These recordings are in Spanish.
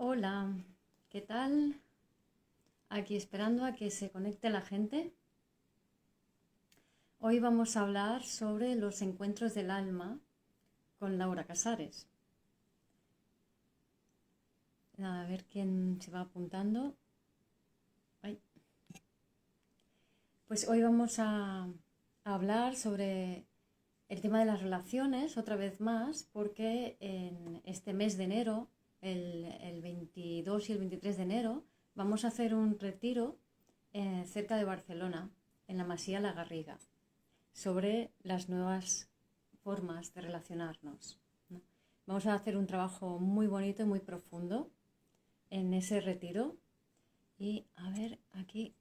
Hola, ¿qué tal? Aquí esperando a que se conecte la gente. Hoy vamos a hablar sobre los encuentros del alma con Laura Casares. A ver quién se va apuntando. Ay. Pues hoy vamos a hablar sobre el tema de las relaciones otra vez más, porque en este mes de enero, el 22 y el 23 de enero, vamos a hacer un retiro cerca de Barcelona, en la Masía La Garriga, sobre las nuevas formas de relacionarnos, ¿no? Vamos a hacer un trabajo muy bonito y muy profundo en ese retiro. Y a ver, aquí,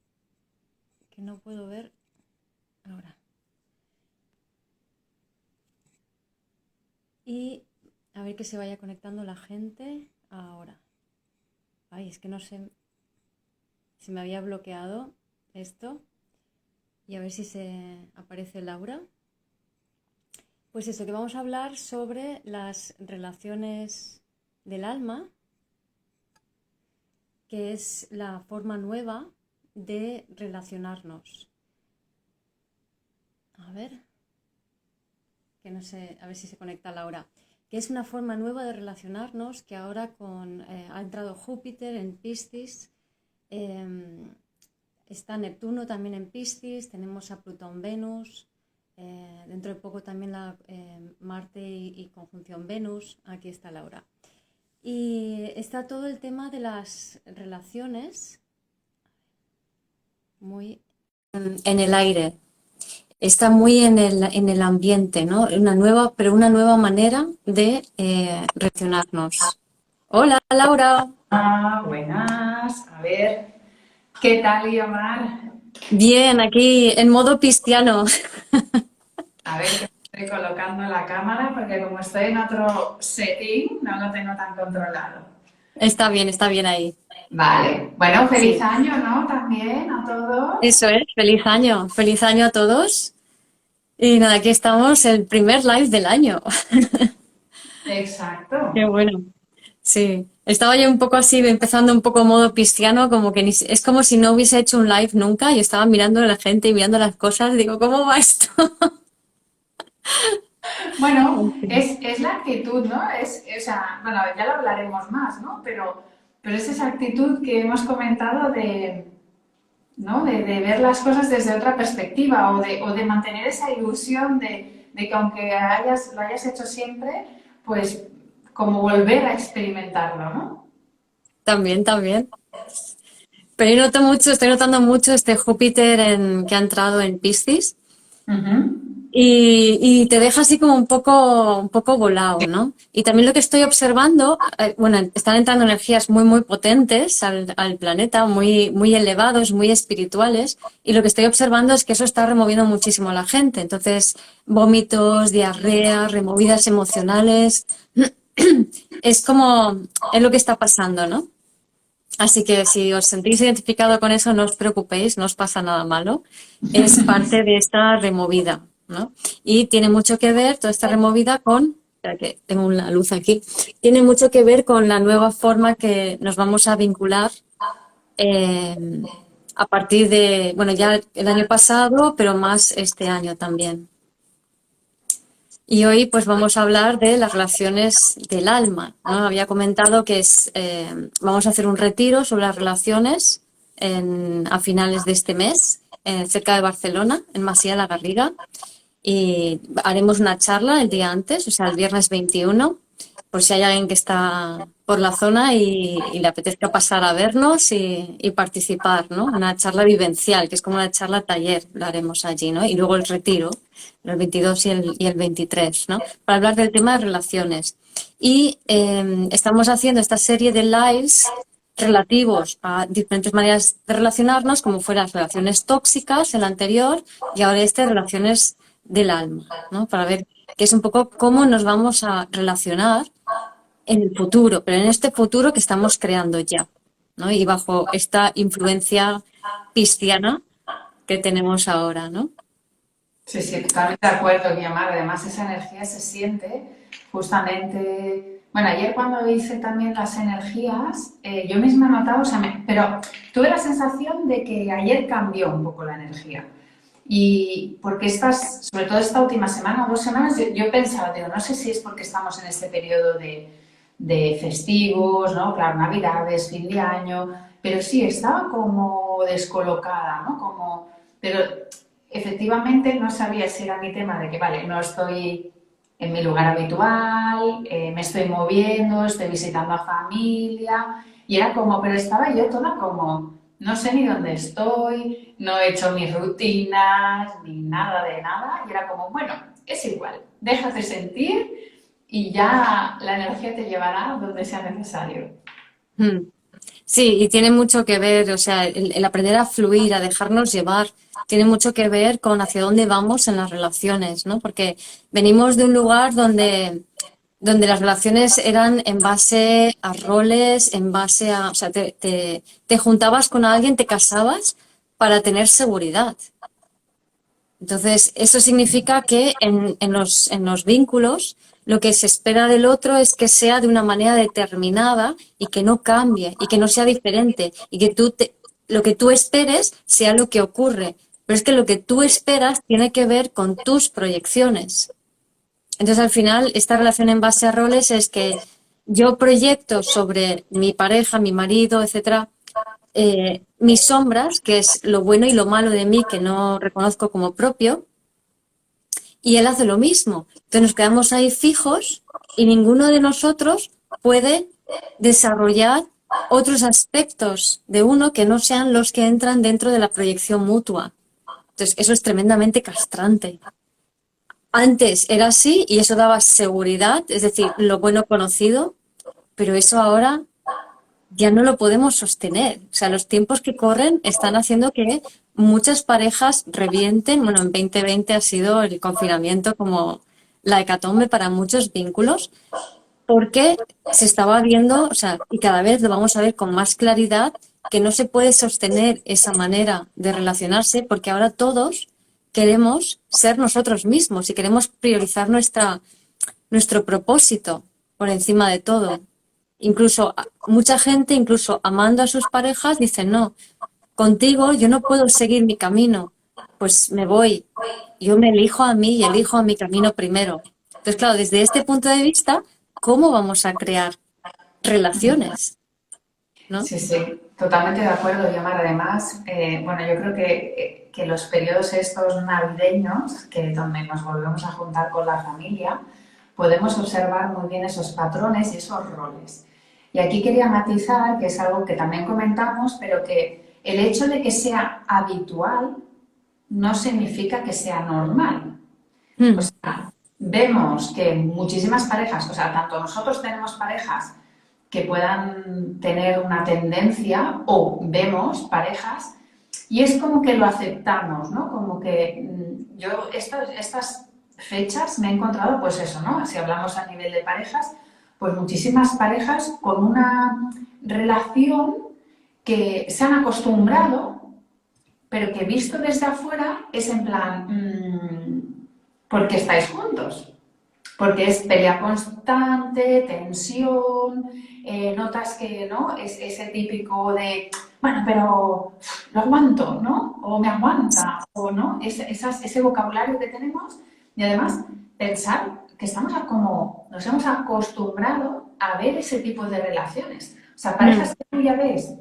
que no puedo ver ahora. Y a ver que se vaya conectando la gente ahora. Ay, es que no sé, se me había bloqueado esto. Y a ver si se aparece Laura. Pues eso, que vamos a hablar sobre las relaciones del alma, que es la forma nueva de relacionarnos. A ver, que no sé, a ver si se conecta Laura. Que es una forma nueva de relacionarnos que ahora ha entrado Júpiter en Piscis, está Neptuno también en Piscis, tenemos a Plutón Venus, dentro de poco también Marte y conjunción Venus, aquí está Laura. Y está todo el tema de las relaciones muy en el aire, está muy en el ambiente, ¿no? Pero una nueva manera de relacionarnos. Hola, Laura. Buenas. A ver, ¿qué tal, Guiomar? Bien, aquí en modo cristiano. A ver, que estoy colocando la cámara porque como estoy en otro setting, no lo tengo tan controlado. Está bien ahí. Vale. Bueno, feliz Sí, año, ¿no? También a todos. eso es. Feliz año a todos. Y nada, aquí estamos, el primer live del año. Exacto. Qué bueno. Sí, estaba yo un poco así, empezando un poco modo cristiano, como que es como si no hubiese hecho un live nunca y estaba mirando a la gente y mirando las cosas, digo, ¿cómo va esto? Bueno, En fin. es la actitud, ¿no? O sea, bueno, ya lo hablaremos más, ¿no? Pero es esa actitud que hemos comentado de, ¿no? De ver las cosas desde otra perspectiva o de mantener esa ilusión de que aunque lo hayas hecho siempre, pues como volver a experimentarlo, ¿no? También. Pero estoy notando mucho este Júpiter que ha entrado en Piscis Ujú. y te deja así como un poco volado, ¿no? Y también lo que estoy observando, bueno, están entrando energías muy potentes al planeta, muy elevados, muy espirituales, y lo que estoy observando es que eso está removiendo muchísimo a la gente. Entonces, vómitos, diarreas, removidas emocionales, es lo que está pasando, ¿no? Así que si os sentís identificado con eso, no os preocupéis, no os pasa nada malo. Es parte de esta removida, ¿no? Y tiene mucho que ver toda esta removida espera que tengo una luz aquí, tiene mucho que ver con la nueva forma que nos vamos a vincular eh, a partir de, bueno, ya el año pasado, pero más este año también. Y hoy pues vamos a hablar de las relaciones del alma, ¿no? Había comentado que vamos a hacer un retiro sobre las relaciones a finales de este mes, cerca de Barcelona, en Masía de la Garriga. Y haremos una charla el día antes, o sea, el viernes 21, por si hay alguien que está por la zona y le apetezca pasar a vernos y participar, ¿no? Una charla vivencial, que es como una charla taller, lo haremos allí, ¿no? Y luego el retiro, el 22 y el 23, ¿no? Para hablar del tema de relaciones. Y estamos haciendo esta serie de lives relativos a diferentes maneras de relacionarnos, como fueran las relaciones tóxicas, el anterior, y ahora relaciones del alma, ¿no? Para ver qué es un poco cómo nos vamos a relacionar en el futuro, pero en este futuro que estamos creando ya, ¿no? Y bajo esta influencia pisciana que tenemos ahora, ¿no? Sí, sí, totalmente de acuerdo, Guiomar. Además, esa energía se siente justamente. Bueno, ayer cuando hice también las energías, yo misma notaba, o sea, pero tuve la sensación de que ayer cambió un poco la energía. Y porque sobre todo esta última semana o 2 semanas, yo pensaba, digo, no sé si es porque estamos en este periodo de festivos, ¿no? Claro, Navidades, fin de año, pero sí, estaba como descolocada, ¿no? Pero efectivamente no sabía si era mi tema de que, vale, no estoy en mi lugar habitual, me estoy moviendo, estoy visitando a familia, y era como, pero estaba yo toda como, no sé ni dónde estoy, no he hecho mis rutinas, ni nada de nada, y era como, bueno, es igual, déjate sentir y ya la energía te llevará donde sea necesario. Mm. Sí, y tiene mucho que ver, o sea, el aprender a fluir, a dejarnos llevar, tiene mucho que ver con hacia dónde vamos en las relaciones, ¿no? Porque venimos de un lugar donde las relaciones eran en base a roles, en base a, o sea, te juntabas con alguien, te casabas para tener seguridad. Entonces, eso significa que en los vínculos lo que se espera del otro es que sea de una manera determinada y que no cambie y que no sea diferente y que lo que tú esperes sea lo que ocurre. Pero es que lo que tú esperas tiene que ver con tus proyecciones. Entonces, al final, esta relación en base a roles es que yo proyecto sobre mi pareja, mi marido, etcétera, mis sombras, que es lo bueno y lo malo de mí que no reconozco como propio, y él hace lo mismo. Entonces nos quedamos ahí fijos y ninguno de nosotros puede desarrollar otros aspectos de uno que no sean los que entran dentro de la proyección mutua. Entonces eso es tremendamente castrante. Antes era así y eso daba seguridad, es decir, lo bueno conocido, pero eso ahora ya no lo podemos sostener. O sea, los tiempos que corren están haciendo que muchas parejas revienten. Bueno, en 2020 ha sido el confinamiento como la hecatombe para muchos vínculos, porque se estaba viendo, o sea, y cada vez lo vamos a ver con más claridad, que no se puede sostener esa manera de relacionarse, porque ahora todos queremos ser nosotros mismos y queremos priorizar nuestro propósito por encima de todo. Incluso mucha gente, incluso amando a sus parejas, dice, no, contigo yo no puedo seguir mi camino, pues me voy. Yo me elijo a mí y elijo a mi camino primero. Entonces, claro, desde este punto de vista, ¿cómo vamos a crear relaciones? ¿No? Sí, sí, totalmente de acuerdo, Yomar. Además, bueno, yo creo que los periodos estos navideños, que donde nos volvemos a juntar con la familia, podemos observar muy bien esos patrones y esos roles. Y aquí quería matizar, que es algo que también comentamos, pero que el hecho de que sea habitual no significa que sea normal. O Mm, sea, vemos que muchísimas parejas, o sea, tanto nosotros tenemos parejas que puedan tener una tendencia o vemos parejas y es como que lo aceptamos, ¿no? Como que yo estas fechas me he encontrado, pues eso, ¿no? Si hablamos a nivel de parejas, pues muchísimas parejas con una relación que se han acostumbrado, pero que visto desde afuera es en plan, ¿por qué estáis juntos? Porque es pelea constante, tensión, notas que, ¿no? Es ese típico de, bueno, pero lo aguanto, ¿no? O me aguanta, o no, ese vocabulario que tenemos. Y además, pensar que como, nos hemos acostumbrado a ver ese tipo de relaciones. O sea, mm. parejas que tú ya ves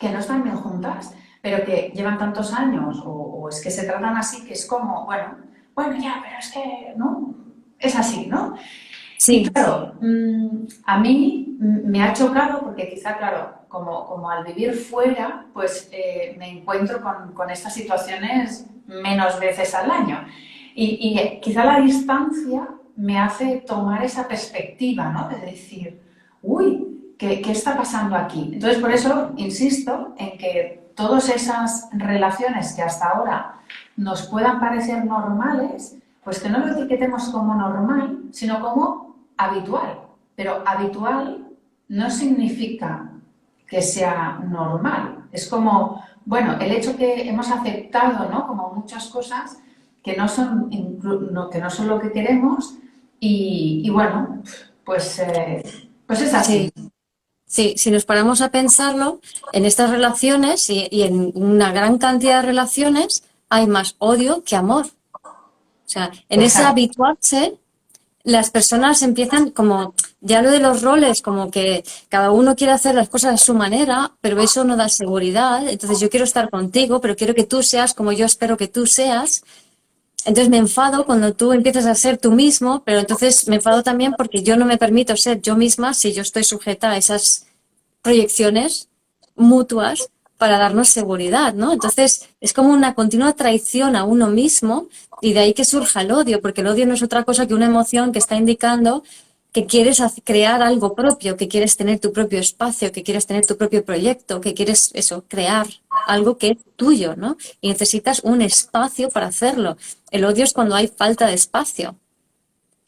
que no están bien juntas, pero que llevan tantos años, o es que se tratan así, que es como, bueno, ya, pero es que, ¿no? Es así, ¿no? Y Sí, claro, a mí me ha chocado porque quizá, claro, como al vivir fuera, pues me encuentro con estas situaciones menos veces al año. Y quizá la distancia me hace tomar esa perspectiva, ¿no? De decir, uy, ¿qué está pasando aquí? Entonces, por eso insisto en que todas esas relaciones que hasta ahora nos puedan parecer normales, pues que no lo etiquetemos como normal, sino como habitual. Pero habitual no significa que sea normal. Es como, bueno, el hecho que hemos aceptado, ¿no? Como muchas cosas que no son lo que queremos y bueno, pues es así. Sí. Sí, si nos paramos a pensarlo, en estas relaciones y en una gran cantidad de relaciones hay más odio que amor. O sea, en ese Exacto. habituarse, las personas empiezan como, ya lo de los roles, como que cada uno quiere hacer las cosas a su manera, pero eso no da seguridad. Entonces yo quiero estar contigo, pero quiero que tú seas como yo espero que tú seas. Entonces me enfado cuando tú empiezas a ser tú mismo, pero entonces me enfado también porque yo no me permito ser yo misma si yo estoy sujeta a esas proyecciones mutuas para darnos seguridad, ¿no? Entonces es como una continua traición a uno mismo y de ahí que surja el odio, porque el odio no es otra cosa que una emoción que está indicando que quieres crear algo propio, que quieres tener tu propio espacio, que quieres tener tu propio proyecto, que quieres eso, crear algo que es tuyo, ¿no? Y necesitas un espacio para hacerlo. El odio es cuando hay falta de espacio.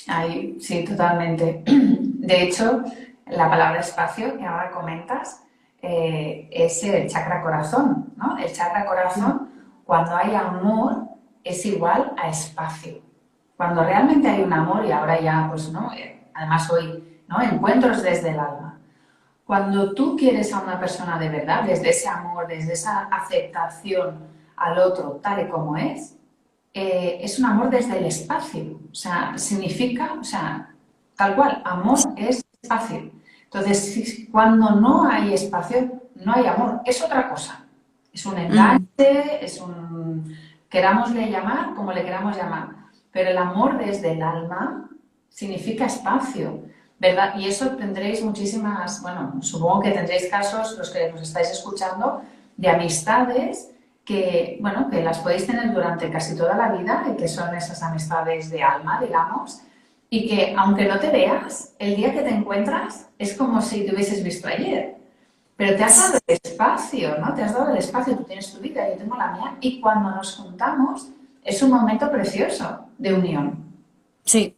Ahí, sí, totalmente. De hecho, la palabra espacio que ahora comentas es el chakra corazón, ¿no? El chakra corazón, cuando hay amor, es igual a espacio. Cuando realmente hay un amor, y ahora ya, pues, ¿no? Además hoy, ¿no? Encuentros desde el alma. Cuando tú quieres a una persona de verdad, desde ese amor, desde esa aceptación al otro tal y como es un amor desde el espacio. O sea, significa, o sea, tal cual, amor es espacio. Entonces, cuando no hay espacio, no hay amor, es otra cosa. Es un enganche, Mm, es un, querámosle llamar como le queramos llamar. Pero el amor desde el alma significa espacio, ¿verdad? Y eso tendréis muchísimas, bueno, supongo que tendréis casos, los que nos estáis escuchando, de amistades que, bueno, que las podéis tener durante casi toda la vida y que son esas amistades de alma, digamos, y que aunque no te veas, el día que te encuentras es como si te hubieses visto ayer. Pero te has dado el espacio, ¿no? Te has dado el espacio, tú tienes tu vida, yo tengo la mía, y cuando nos juntamos es un momento precioso de unión. sí.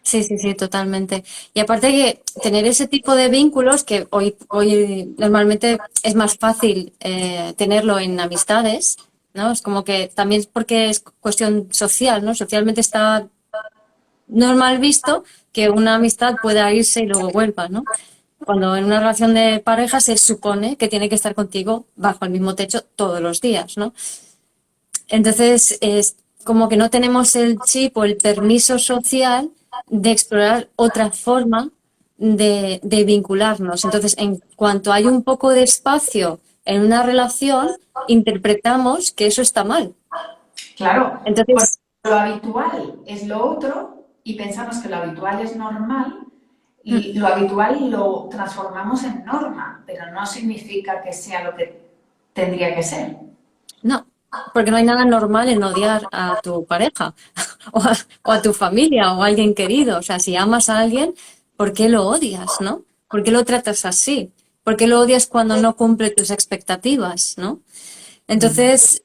Sí, sí, sí, totalmente. Y aparte que tener ese tipo de vínculos que hoy normalmente es más fácil tenerlo en amistades, ¿no? Es como que también es porque es cuestión social, ¿no? Socialmente está normal visto que una amistad pueda irse y luego vuelva, ¿no? Cuando en una relación de pareja se supone que tiene que estar contigo bajo el mismo techo todos los días, ¿no? Entonces, es como que no tenemos el chip o el permiso social de explorar otra forma de vincularnos. Entonces, en cuanto hay un poco de espacio en una relación, interpretamos que eso está mal. Claro, porque Entonces, lo habitual es lo otro y pensamos que lo habitual es normal mm, y lo habitual lo transformamos en norma, pero no significa que sea lo que tendría que ser. no, porque no hay nada normal en odiar a tu pareja o a tu familia o a alguien querido. O sea, si amas a alguien, ¿por qué lo odias, no? ¿Por qué lo tratas así? ¿Por qué lo odias cuando no cumple tus expectativas, no? Entonces,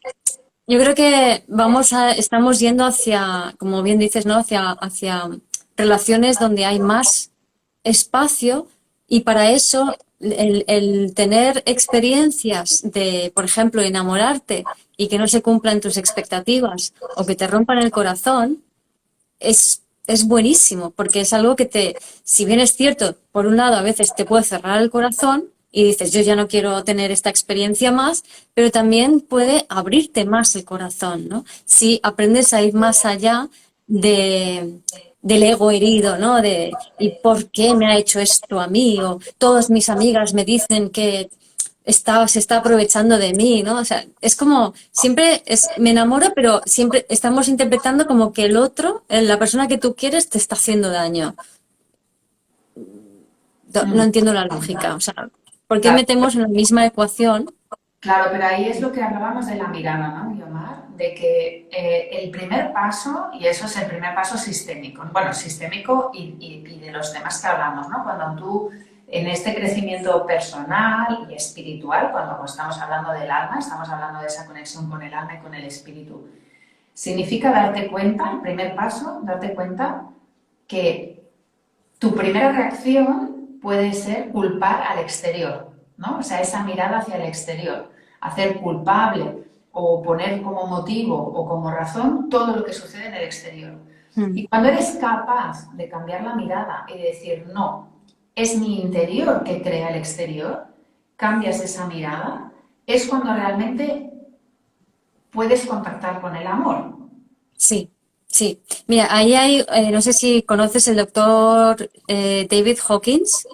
yo creo que estamos yendo hacia, como bien dices, ¿no? Hacia relaciones donde hay más espacio y para eso el tener experiencias de, por ejemplo, enamorarte y que no se cumplan tus expectativas o que te rompan el corazón, es buenísimo, porque es algo que si bien es cierto, por un lado a veces te puede cerrar el corazón y dices, yo ya no quiero tener esta experiencia más, pero también puede abrirte más el corazón, ¿no? Si aprendes a ir más allá de, del ego herido, ¿no? ¿y por qué me ha hecho esto a mí? O todas mis amigas me dicen que se está aprovechando de mí, ¿no? O sea, es como, me enamoro, pero siempre estamos interpretando como que el otro, la persona que tú quieres, te está haciendo daño. No Mm. entiendo la lógica, o sea, ¿por qué Claro, metemos en la misma ecuación? claro, pero ahí es lo que hablábamos de la mirada, ¿no, Guiomar? De que el primer paso, y eso es el primer paso sistémico, bueno, sistémico y de los temas que hablamos, ¿no? Cuando tú en este crecimiento personal y espiritual, cuando estamos hablando del alma, estamos hablando de esa conexión con el alma y con el espíritu, significa darte cuenta, el primer paso, darte cuenta que tu primera reacción puede ser culpar al exterior, ¿no? O sea, esa mirada hacia el exterior, hacer culpable o poner como motivo o como razón todo lo que sucede en el exterior. Mm. Y cuando eres capaz de cambiar la mirada y decir, no, es mi interior que crea el exterior, cambias esa mirada, es cuando realmente puedes contactar con el amor. Sí, sí. Mira, ahí hay, no sé si conoces el doctor David Hawkins,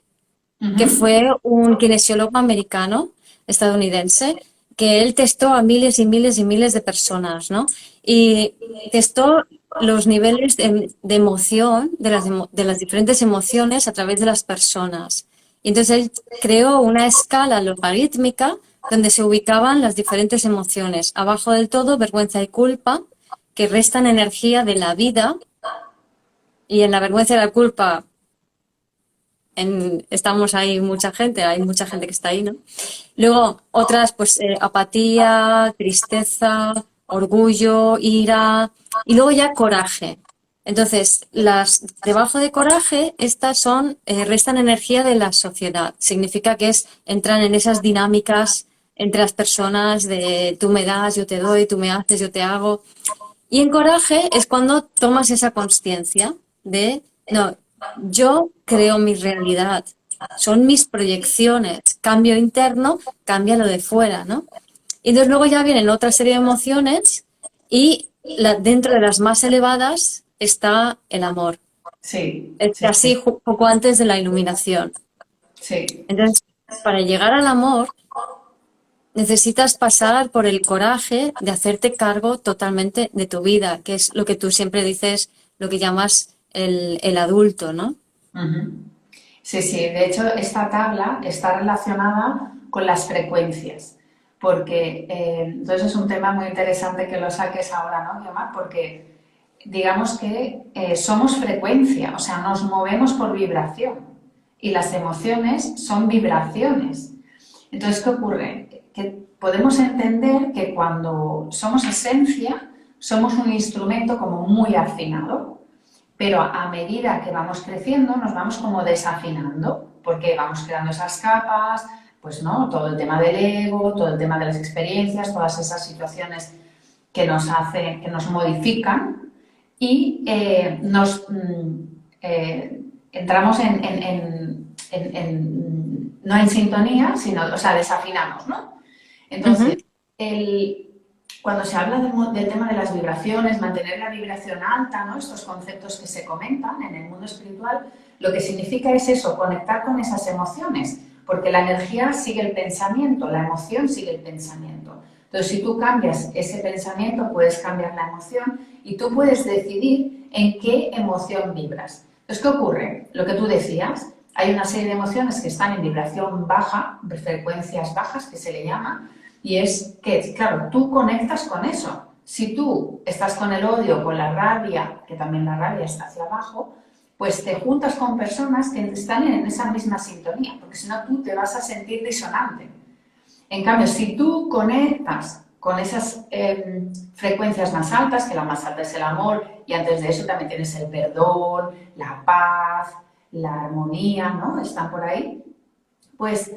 que Ujú. fue un kinesiólogo americano, estadounidense, que él testó a miles y miles y miles de personas, ¿no? Y testó los niveles de emoción, de las diferentes emociones a través de las personas. Y entonces él creó una escala logarítmica donde se ubicaban las diferentes emociones. Abajo del todo, vergüenza y culpa, que restan energía de la vida, y en la vergüenza y la culpa estamos ahí mucha gente, hay mucha gente que está ahí, ¿no? Luego otras, pues apatía, tristeza, orgullo, ira y luego ya coraje. Entonces, las debajo de coraje, estas son, restan energía de la sociedad. Significa que entran en esas dinámicas entre las personas de tú me das, yo te doy, tú me haces, yo te hago. Y en coraje es cuando tomas esa conciencia de, no, yo creo mi realidad, son mis proyecciones, cambio interno, cambia lo de fuera, ¿no? Y entonces luego ya vienen otra serie de emociones y dentro de las más elevadas está el amor, Sí, es sí, casi sí, poco antes de la iluminación. sí. Entonces, para llegar al amor, necesitas pasar por el coraje de hacerte cargo totalmente de tu vida, que es lo que tú siempre dices, lo que llamas el adulto, ¿no? Ujú. Sí, sí, de hecho esta tabla está relacionada con las frecuencias, porque entonces es un tema muy interesante que lo saques ahora, ¿no, Guiomar? Porque digamos que somos frecuencia, o sea, nos movemos por vibración y las emociones son vibraciones. Entonces, ¿qué ocurre? Que podemos entender que cuando somos esencia, somos un instrumento como muy afinado, pero a medida que vamos creciendo nos vamos como desafinando, porque vamos creando esas capas, pues no, todo el tema del ego, todo el tema de las experiencias, todas esas situaciones que nos hacen, que nos modifican y entramos no en sintonía, sino, o sea, desafinamos, ¿no? Entonces, Ujú, el, cuando se habla del tema de las vibraciones, mantener la vibración alta, ¿no? Estos conceptos que se comentan en el mundo espiritual, lo que significa es eso, conectar con esas emociones, porque la energía sigue el pensamiento, la emoción sigue el pensamiento. Entonces, si tú cambias ese pensamiento, puedes cambiar la emoción y tú puedes decidir en qué emoción vibras. Entonces, ¿qué ocurre? Lo que tú decías, hay una serie de emociones que están en vibración baja, frecuencias bajas que se le llama, y es que, claro, tú conectas con eso. Si tú estás con el odio, con la rabia, que también la rabia está hacia abajo, pues te juntas con personas que están en esa misma sintonía, porque si no tú te vas a sentir disonante. En cambio, si tú conectas con esas frecuencias más altas, que la más alta es el amor, y antes de eso también tienes el perdón, la paz, la armonía, ¿no? Están por ahí, pues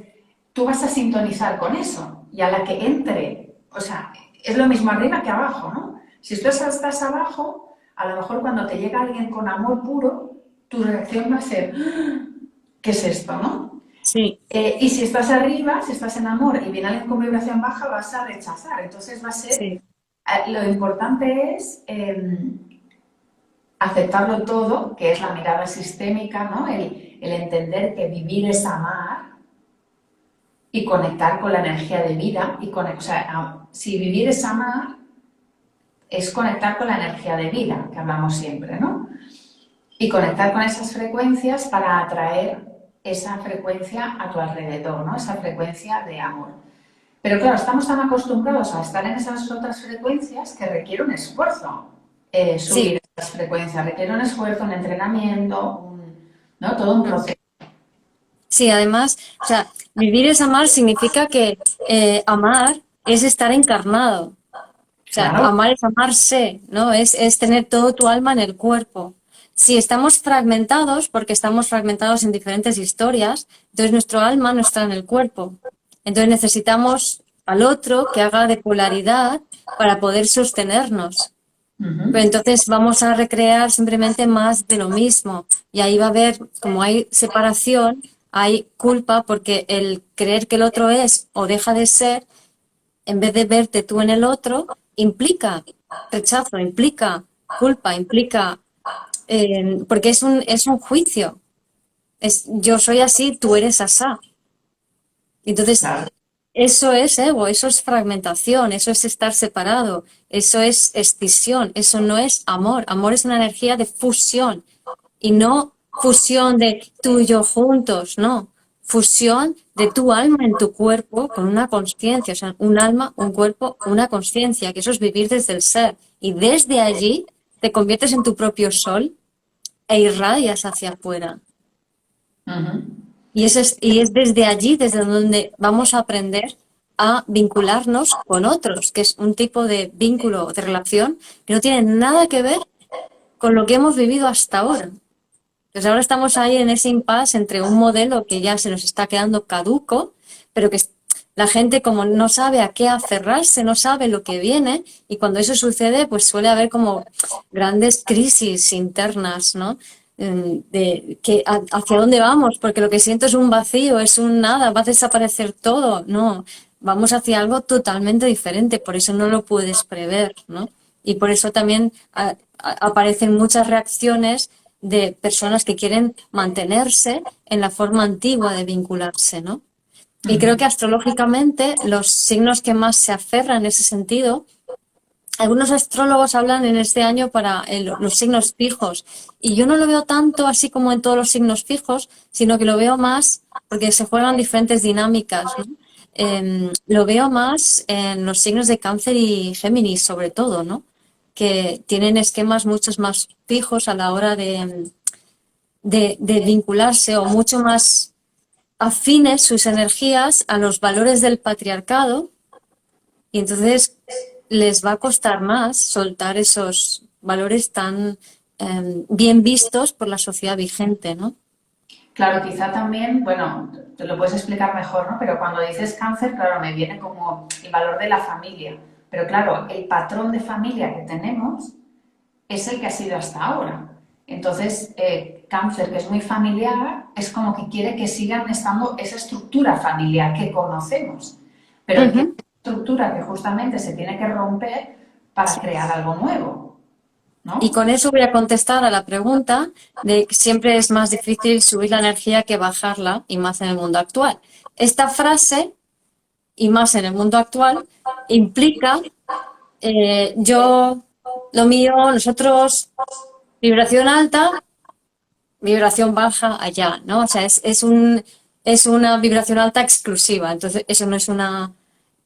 tú vas a sintonizar con eso. Y a la que entre, o sea, es lo mismo arriba que abajo, ¿no? Si tú estás abajo, a lo mejor cuando te llega alguien con amor puro, tu reacción va a ser, "Ah, ¿qué es esto, no?" sí, Y si estás arriba, si estás en amor y viene alguien con vibración baja, vas a rechazar. Entonces va a ser, sí. lo importante es aceptarlo todo, que es la mirada sistémica, ¿no? El entender que vivir es amar y conectar con la energía de vida. O sea, si vivir es amar, es conectar con la energía de vida, que hablamos siempre, ¿no? Y conectar con esas frecuencias para atraer esa frecuencia a tu alrededor, ¿no? Esa frecuencia de amor. Pero claro, estamos tan acostumbrados a estar en esas otras frecuencias que requiere un esfuerzo Sí, subir esas frecuencias, requiere un esfuerzo, un entrenamiento, ¿no? Todo un mm, proceso. sí, además, o sea, vivir es amar significa que amar es estar encarnado. O sea, Claro, amar es amarse, ¿no? Es tener todo tu alma en el cuerpo. Si estamos fragmentados, porque estamos fragmentados en diferentes historias, entonces nuestro alma no está en el cuerpo. Entonces necesitamos al otro que haga de polaridad para poder sostenernos. Pero entonces vamos a recrear simplemente más de lo mismo. Y ahí va a haber, como hay separación, hay culpa porque el creer que el otro es o deja de ser, en vez de verte tú en el otro, implica rechazo, implica culpa, implica, porque es un juicio. Es, yo soy así, tú eres asá. Entonces, Claro. eso es ego, eso es fragmentación, eso es estar separado, eso es escisión, eso no es amor. Amor es una energía de fusión y no fusión de tú y yo juntos, no. Fusión de tu alma en tu cuerpo con una conciencia, o sea, un alma, un cuerpo, una conciencia, que eso es vivir desde el ser. Y desde allí te conviertes en tu propio sol e irradias hacia afuera. Ujú. Y es desde allí, desde donde vamos a aprender a vincularnos con otros, que es un tipo de vínculo, de relación, que no tiene nada que ver con lo que hemos vivido hasta ahora. Pues ahora estamos ahí en ese impasse entre un modelo que ya se nos está quedando caduco, pero que la gente como no sabe a qué aferrarse, no sabe lo que viene, y cuando eso sucede, pues suele haber como grandes crisis internas, ¿no? De que hacia dónde vamos, porque lo que siento es un vacío, es un nada, va a desaparecer todo, no, vamos hacia algo totalmente diferente, por eso no lo puedes prever, ¿no? Y por eso también aparecen muchas reacciones de personas que quieren mantenerse en la forma antigua de vincularse, ¿no? Y creo que astrológicamente los signos que más se aferran en ese sentido, algunos astrólogos hablan en este año para los signos fijos, y yo no lo veo tanto así como en todos los signos fijos, sino que lo veo más porque se juegan diferentes dinámicas, ¿no? Lo veo más en los signos de Cáncer y Géminis, sobre todo, ¿no? Que tienen esquemas muchos más fijos a la hora de vincularse, o mucho más afines sus energías a los valores del patriarcado, y entonces les va a costar más soltar esos valores tan bien vistos por la sociedad vigente, ¿no? Claro, quizá también, bueno, te lo puedes explicar mejor, ¿no? Pero cuando dices cáncer, claro, me viene como el valor de la familia. Pero claro, el patrón de familia que tenemos es el que ha sido hasta ahora. Entonces, cáncer, que es muy familiar, es como que quiere que sigan estando esa estructura familiar que conocemos, pero que es Ujú. una estructura que justamente se tiene que romper para Sí. crear algo nuevo, Y ¿no? con eso voy a contestar a la pregunta de que siempre es más difícil subir la energía que bajarla, y más en el mundo actual. Esta frase, y más en el mundo actual, implica yo, lo mío, nosotros, vibración alta, vibración baja allá, ¿no? O sea, es una vibración alta exclusiva, entonces eso no es una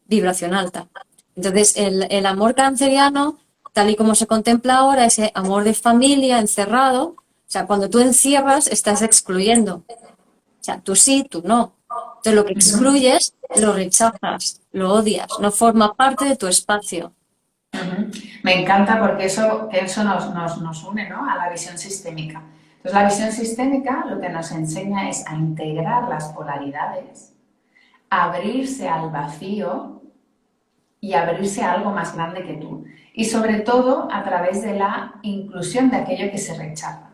vibración alta. Entonces, el amor canceriano, tal y como se contempla ahora, ese amor de familia encerrado, o sea, cuando tú encierras, estás excluyendo. O sea, tú sí, tú no. Entonces, lo que excluyes, lo rechazas, lo odias, no forma parte de tu espacio. Ujú. Me encanta porque eso nos une, ¿no? A la visión sistémica. Entonces, la visión sistémica lo que nos enseña es a integrar las polaridades, a abrirse al vacío y abrirse a algo más grande que tú. Y sobre todo a través de la inclusión de aquello que se rechaza.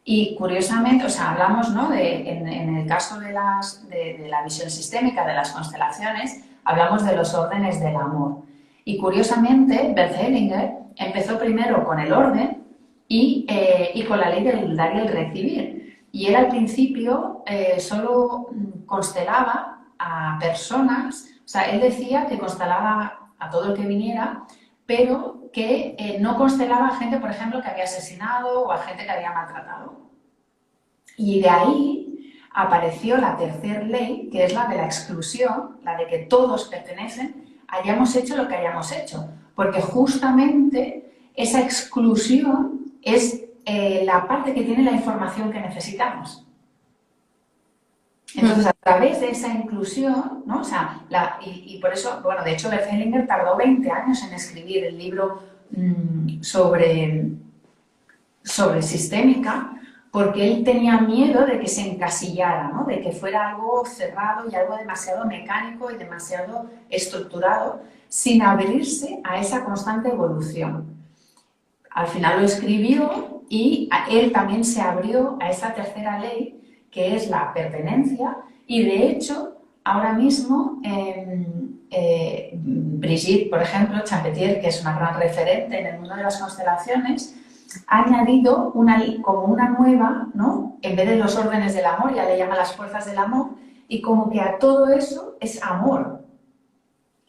Y curiosamente, o sea, hablamos, ¿no? En el caso de la visión sistémica de las constelaciones, hablamos de los órdenes del amor. Y curiosamente, Bert Hellinger empezó primero con el orden y con la ley del dar y el recibir. Y él al principio solo constelaba a personas, o sea, él decía que constelaba a todo el que viniera, pero que no constelaba a gente, por ejemplo, que había asesinado o a gente que había maltratado. Y de ahí apareció la tercera ley, que es la de la exclusión, la de que todos pertenecen, hayamos hecho lo que hayamos hecho. Porque justamente esa exclusión es la parte que tiene la información que necesitamos. Entonces, a través de esa inclusión, ¿no? O sea, y por eso, bueno, de hecho, Bert Hellinger tardó 20 años en escribir el libro sobre sistémica, porque él tenía miedo de que se encasillara, ¿no? De que fuera algo cerrado y algo demasiado mecánico y demasiado estructurado, sin abrirse a esa constante evolución. al final lo escribió y él también se abrió a esa tercera ley, que es la pertenencia, y de hecho, ahora mismo, Brigitte, por ejemplo, Champetier, que es una gran referente en el mundo de las constelaciones, ha añadido como una nueva, ¿no? En vez de los órdenes del amor, ya le llama las fuerzas del amor, y como que a todo eso es amor.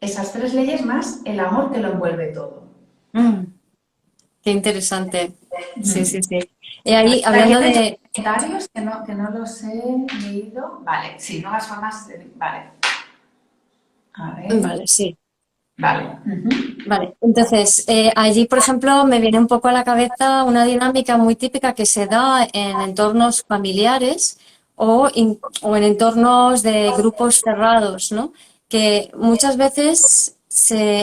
Esas tres leyes más el amor que lo envuelve todo. Mm, qué interesante. Sí, Mm. sí, sí. Y ahí, Aquí hablando hay de... comentarios que no los he leído. Vale, sí, nuevas formas de... Vale, a ver. Vale, sí. Vale. Vale, entonces allí, por ejemplo, me viene un poco a la cabeza una dinámica muy típica que se da en entornos familiares o en entornos de grupos cerrados, ¿no? Que muchas veces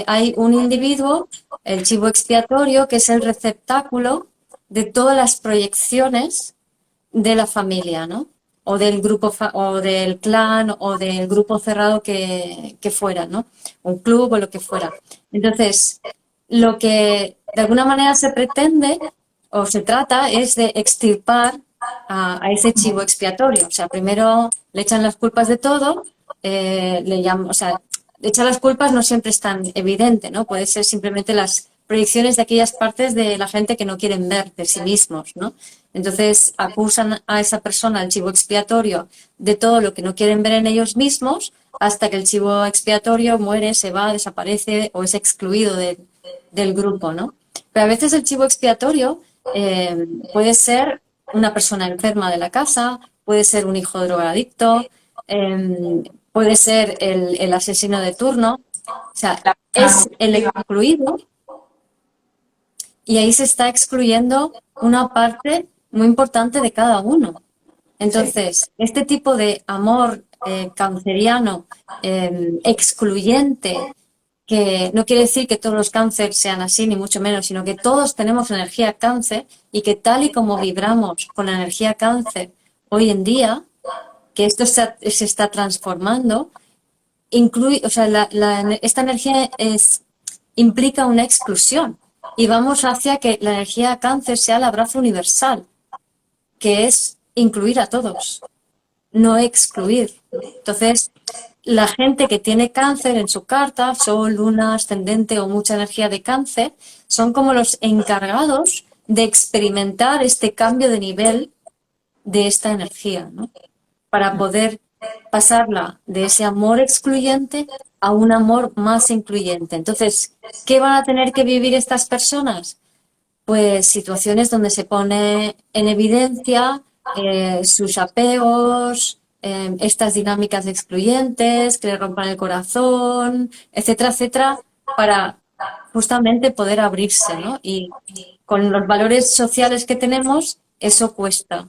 hay un individuo, el chivo expiatorio, que es el receptáculo de todas las proyecciones de la familia, ¿no? O del grupo o del clan o del grupo cerrado que fuera, ¿no? Un club o lo que fuera. Entonces, lo que de alguna manera se pretende o se trata es de extirpar a ese chivo expiatorio. O sea, primero le echan las culpas de todo, o sea, echar las culpas no siempre es tan evidente, ¿no? Puede ser simplemente las proyecciones de aquellas partes de la gente que no quieren ver de sí mismos, ¿no? Entonces acusan a esa persona, al chivo expiatorio, de todo lo que no quieren ver en ellos mismos, hasta que el chivo expiatorio muere, se va, desaparece o es excluido del grupo, ¿no? Pero a veces el chivo expiatorio puede ser una persona enferma de la casa, puede ser un hijo drogadicto, puede ser el asesino de turno, o sea, La persona es el conflictiva. excluido y ahí se está excluyendo una parte muy importante de cada uno. Sí. Entonces, este tipo de amor canceriano excluyente, que no quiere decir que todos los cánceres sean así, ni mucho menos, sino que todos tenemos energía cáncer y que tal y como vibramos con la energía cáncer hoy en día, que esto se está transformando, o sea, esta energía implica una exclusión y vamos hacia que la energía cáncer sea el abrazo universal, que es incluir a todos, no excluir. Entonces, la gente que tiene cáncer en su carta, sol, luna, ascendente o mucha energía de cáncer, son como los encargados de experimentar este cambio de nivel de esta energía, ¿no? Para poder pasarla de ese amor excluyente a un amor más incluyente. Entonces, ¿qué van a tener que vivir estas personas? Pues situaciones donde se pone en evidencia sus apegos, estas dinámicas excluyentes, que le rompan el corazón, etcétera, etcétera, para justamente poder abrirse, ¿no? Y con los valores sociales que tenemos, eso cuesta.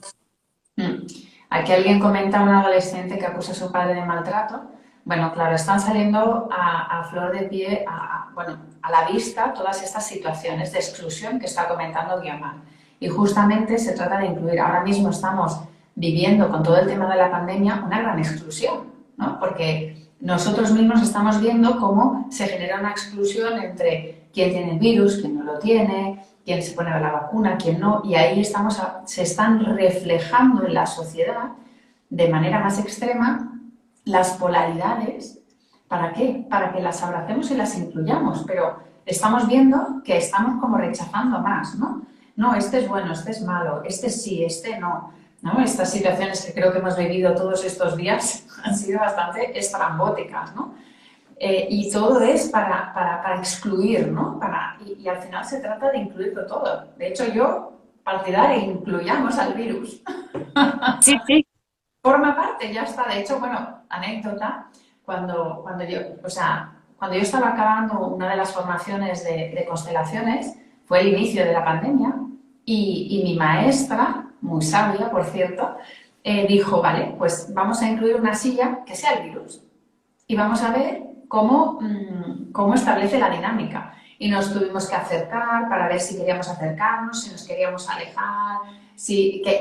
Mm. Aquí alguien comenta a un adolescente que acusa a su padre de maltrato. Bueno, claro, están saliendo a flor de pie, bueno, a la vista todas estas situaciones de exclusión que está comentando Guiomar. Y justamente se trata de incluir. Ahora mismo estamos viviendo con todo el tema de la pandemia una gran exclusión, ¿no? Porque nosotros mismos estamos viendo cómo se genera una exclusión entre quién tiene el virus, quién no lo tiene, quién se pone la vacuna, quién no, y ahí se están reflejando en la sociedad de manera más extrema las polaridades. ¿Para qué? Para que las abracemos y las incluyamos, pero estamos viendo que estamos como rechazando más, ¿no? No, este es bueno, este es malo, este sí, este no. ¿No? Estas situaciones que creo que hemos vivido todos estos días han sido bastante estrambóticas, ¿no? Y todo es para excluir, ¿no? Y al final se trata de incluirlo todo. De hecho, yo partidaria incluyamos al virus. Sí, sí. Forma parte, ya está. De hecho, bueno, anécdota, cuando yo estaba acabando una de las formaciones de constelaciones, fue el inicio de la pandemia y mi maestra, muy sabia, por cierto, dijo, vale, pues vamos a incluir una silla que sea el virus y vamos a ver cómo establece la dinámica. Y nos tuvimos que acercar para ver si queríamos acercarnos, si nos queríamos alejar,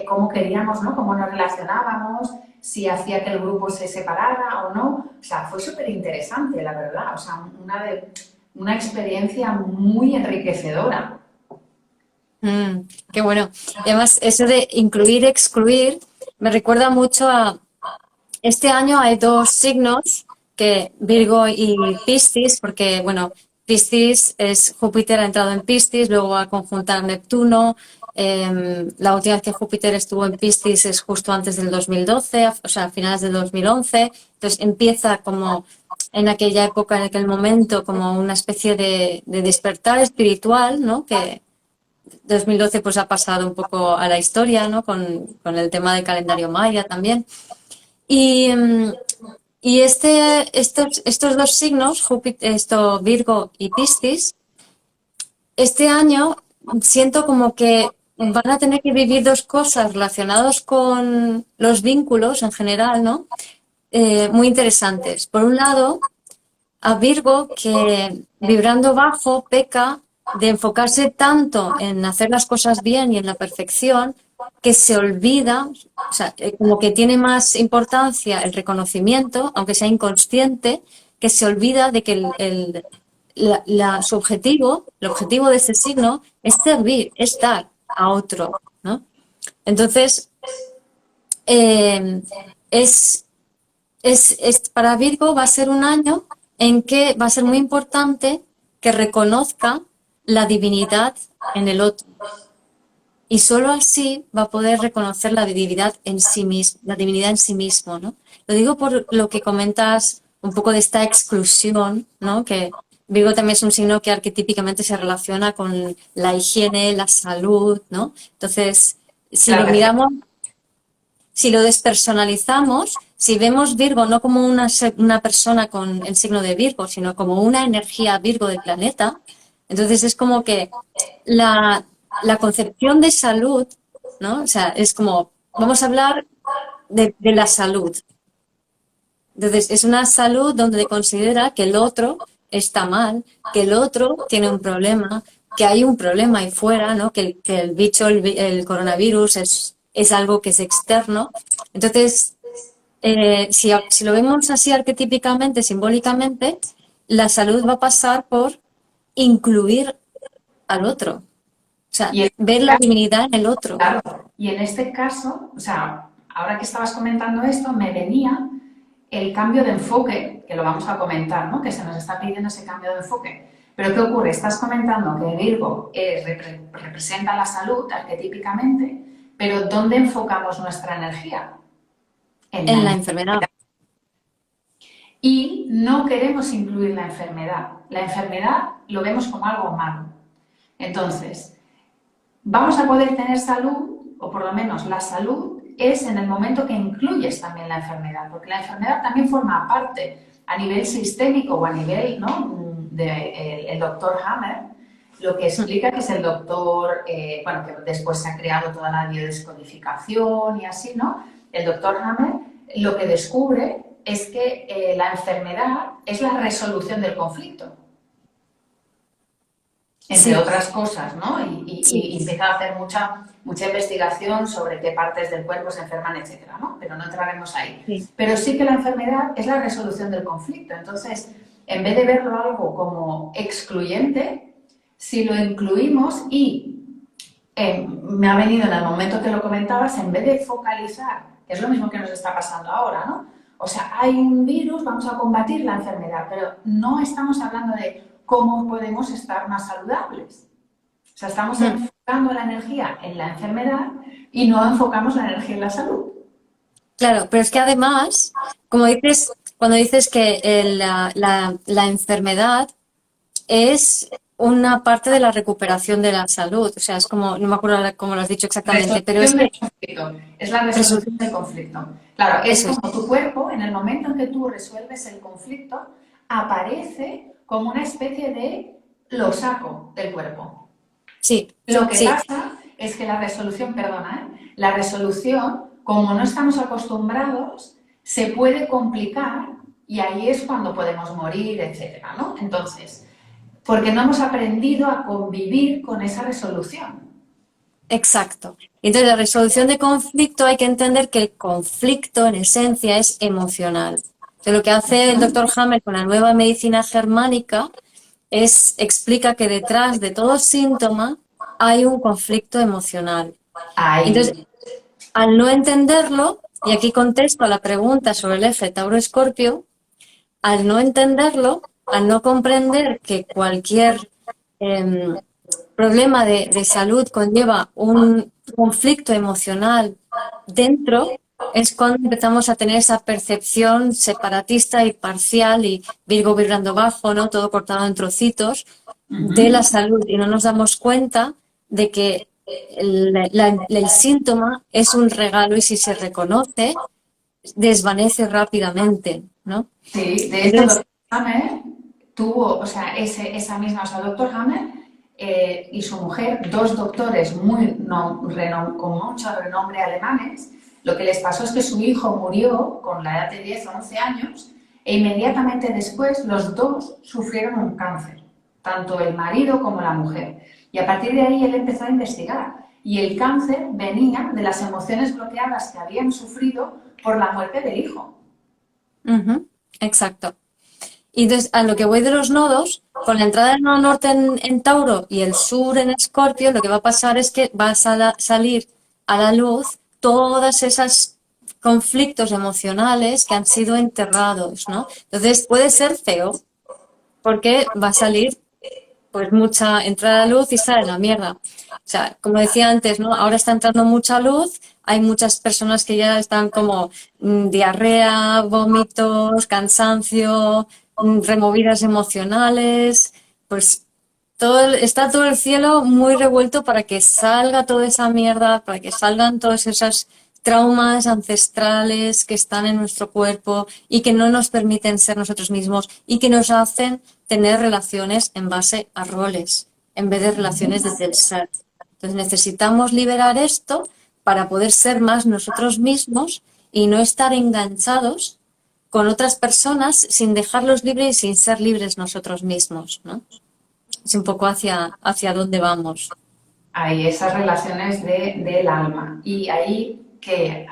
cómo queríamos, ¿no? Cómo nos relacionábamos, si hacía que el grupo se separara o no. O sea, fue súper interesante, la verdad. O sea, una experiencia muy enriquecedora. Qué bueno. Y además, eso de incluir, excluir, me recuerda mucho a... Este año hay dos signos, que Virgo y Piscis, porque, bueno, Piscis es Júpiter ha entrado en Piscis, luego va a conjuntar Neptuno. La última vez que Júpiter estuvo en Piscis es justo antes del 2012, o sea, a finales del 2011. Entonces empieza como en aquella época, en aquel momento, como una especie de despertar espiritual, ¿no? Que 2012 pues ha pasado un poco a la historia, ¿no? Con el tema del calendario maya también. Y, y estos dos signos, Júpiter, esto, Virgo y Piscis, este año siento como que van a tener que vivir dos cosas relacionadas con los vínculos en general, ¿no? Muy interesantes. Por un lado, a Virgo, que vibrando bajo peca de enfocarse tanto en hacer las cosas bien y en la perfección, que se olvida, o sea, como que tiene más importancia el reconocimiento, aunque sea inconsciente, que se olvida de que su objetivo, el objetivo de ese signo es servir, es dar a otro, ¿no? Entonces, eh, es para Virgo va a ser un año en que va a ser muy importante que reconozca la divinidad en el otro. Y solo así va a poder reconocer la divinidad en sí mismo, la divinidad en sí mismo, ¿no? Lo digo por lo que comentas un poco de esta exclusión, ¿no? Que Virgo también es un signo que arquetípicamente se relaciona con la higiene, la salud, ¿no? Entonces, si lo La miramos, si lo despersonalizamos, si vemos Virgo no como una persona con el signo de Virgo, sino como una energía Virgo del planeta, entonces es como que la concepción de salud, ¿no? O sea, es como, vamos a hablar de la salud. Entonces, es una salud donde considera que el otro está mal, que el otro tiene un problema, que hay un problema ahí fuera, ¿no? Que el bicho, el coronavirus es algo que es externo. Entonces, si lo vemos así arquetípicamente, simbólicamente, la salud va a pasar por incluir al otro. O sea, Y en ver este la caso, divinidad en el otro. claro, y en este caso, o sea, ahora que estabas comentando esto, me venía el cambio de enfoque, que lo vamos a comentar, ¿no? Que se nos está pidiendo ese cambio de enfoque. Pero ¿qué ocurre? Estás comentando que Virgo representa la salud arquetípicamente, pero ¿dónde enfocamos nuestra energía? En la En la enfermedad. enfermedad. Y no queremos incluir la enfermedad. La enfermedad lo vemos como algo malo. Entonces, vamos a poder tener salud, o por lo menos la salud, es en el momento que incluyes también la enfermedad, porque la enfermedad también forma parte a nivel sistémico o a nivel, ¿no? El doctor Hammer, lo que explica que es el doctor, bueno, que después se ha creado toda la biodescodificación y así, ¿no? El doctor Hammer lo que descubre es que la enfermedad es la resolución del conflicto, entre Sí, otras cosas, ¿no? sí, Y empieza a hacer mucha investigación sobre qué partes del cuerpo se enferman, etcétera, ¿no? Pero no entraremos ahí. sí. Pero sí que la enfermedad es la resolución del conflicto. Entonces, en vez de verlo algo como excluyente, si lo incluimos y me ha venido en el momento que lo comentabas, en vez de focalizar, que es lo mismo que nos está pasando ahora, ¿no? O sea, hay un virus, vamos a combatir la enfermedad, pero no estamos hablando de cómo podemos estar más saludables. O sea, estamos enfocando la energía en la enfermedad y no enfocamos la energía en la salud. Claro, pero es que además, como dices, cuando dices que la enfermedad es una parte de la recuperación de la salud, o sea, es como, no me acuerdo ahora cómo lo has dicho exactamente, pero es Resolución que del conflicto. Es la resolución del conflicto. Claro, es eso es, como tu cuerpo, en el momento en que tú resuelves el conflicto, aparece como una especie de lo saco del cuerpo. sí, Lo que sí, pasa es que la resolución, perdona, la resolución, como no estamos acostumbrados, se puede complicar y ahí es cuando podemos morir, etcétera, ¿no? Entonces, porque no hemos aprendido a convivir con esa resolución. exacto. Entonces, la resolución de conflicto hay que entender que el conflicto en esencia es emocional. Entonces, lo que hace el doctor Hammer con la nueva medicina germánica explica que detrás de todo síntoma hay un conflicto emocional. Entonces, Ahí. al no entenderlo, y aquí contesto a la pregunta sobre el eje Tauro-Escorpio, al no entenderlo, al no comprender que cualquier eh, problema de salud conlleva un conflicto emocional dentro, es cuando empezamos a tener esa percepción separatista y parcial y Virgo vibrando bajo, ¿no? Todo cortado en trocitos de la Ujú. salud y no nos damos cuenta de que el síntoma es un regalo y si se reconoce, desvanece rápidamente, ¿no? Sí, de hecho, Entonces, Doctor Hammer tuvo, o sea, esa misma, o sea, Doctor Hammer y su mujer, dos doctores con mucho renombre alemanes, lo que les pasó es que su hijo murió con la edad de 10 o 11 años e inmediatamente después los dos sufrieron un cáncer, tanto el marido como la mujer. Y a partir de ahí él empezó a investigar. Y el cáncer venía de las emociones bloqueadas que habían sufrido por la muerte del hijo. exacto. Y entonces, a lo que voy de los nodos, con la entrada del nodo norte en Tauro y el sur en Escorpio, lo que va a pasar es que va a salir a la luz todas esas conflictos emocionales que han sido enterrados, ¿no? Entonces puede ser feo porque va a salir pues mucha entrada a luz y sale la mierda. O sea, como decía antes, ¿no? Ahora está entrando mucha luz, hay muchas personas que ya están como diarrea, vómitos, cansancio, removidas emocionales, pues está todo el cielo muy revuelto para que salga toda esa mierda, para que salgan todos esos traumas ancestrales que están en nuestro cuerpo y que no nos permiten ser nosotros mismos y que nos hacen tener relaciones en base a roles, en vez de relaciones desde el ser. Entonces necesitamos liberar esto para poder ser más nosotros mismos y no estar enganchados con otras personas sin dejarlos libres y sin ser libres nosotros mismos, ¿no? Es un poco hacia dónde vamos. Hay esas relaciones del alma. Y ahí que,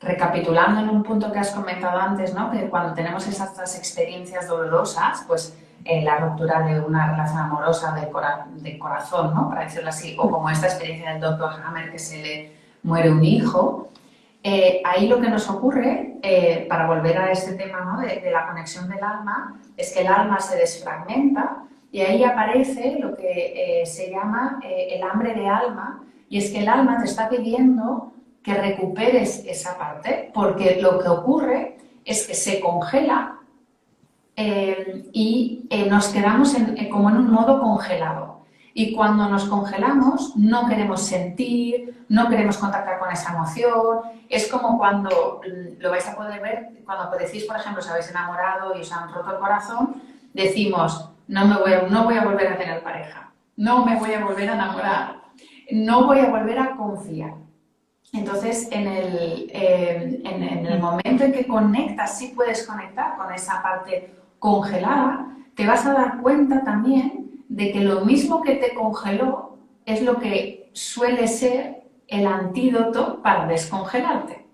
recapitulando en un punto que has comentado antes, ¿no? Que cuando tenemos esas experiencias dolorosas, pues la ruptura de una relación amorosa de corazón, ¿no? Para decirlo así, o como esta experiencia del doctor Hammer que se le muere un hijo, ahí lo que nos ocurre, para volver a este tema, ¿no? de la conexión del alma, es que el alma se desfragmenta y ahí aparece lo que se llama el hambre de alma, y es que el alma te está pidiendo que recuperes esa parte, porque lo que ocurre es que se congela y nos quedamos como en un modo congelado. Y cuando nos congelamos no queremos sentir, no queremos contactar con esa emoción. Es como cuando lo vais a poder ver, cuando decís, por ejemplo, os habéis enamorado y os han roto el corazón, decimos, no voy a volver a tener pareja, no me voy a volver a enamorar, no voy a volver a confiar. Entonces, en el momento en que conectas, sí puedes conectar con esa parte congelada, te vas a dar cuenta también de que lo mismo que te congeló es lo que suele ser el antídoto para descongelarte.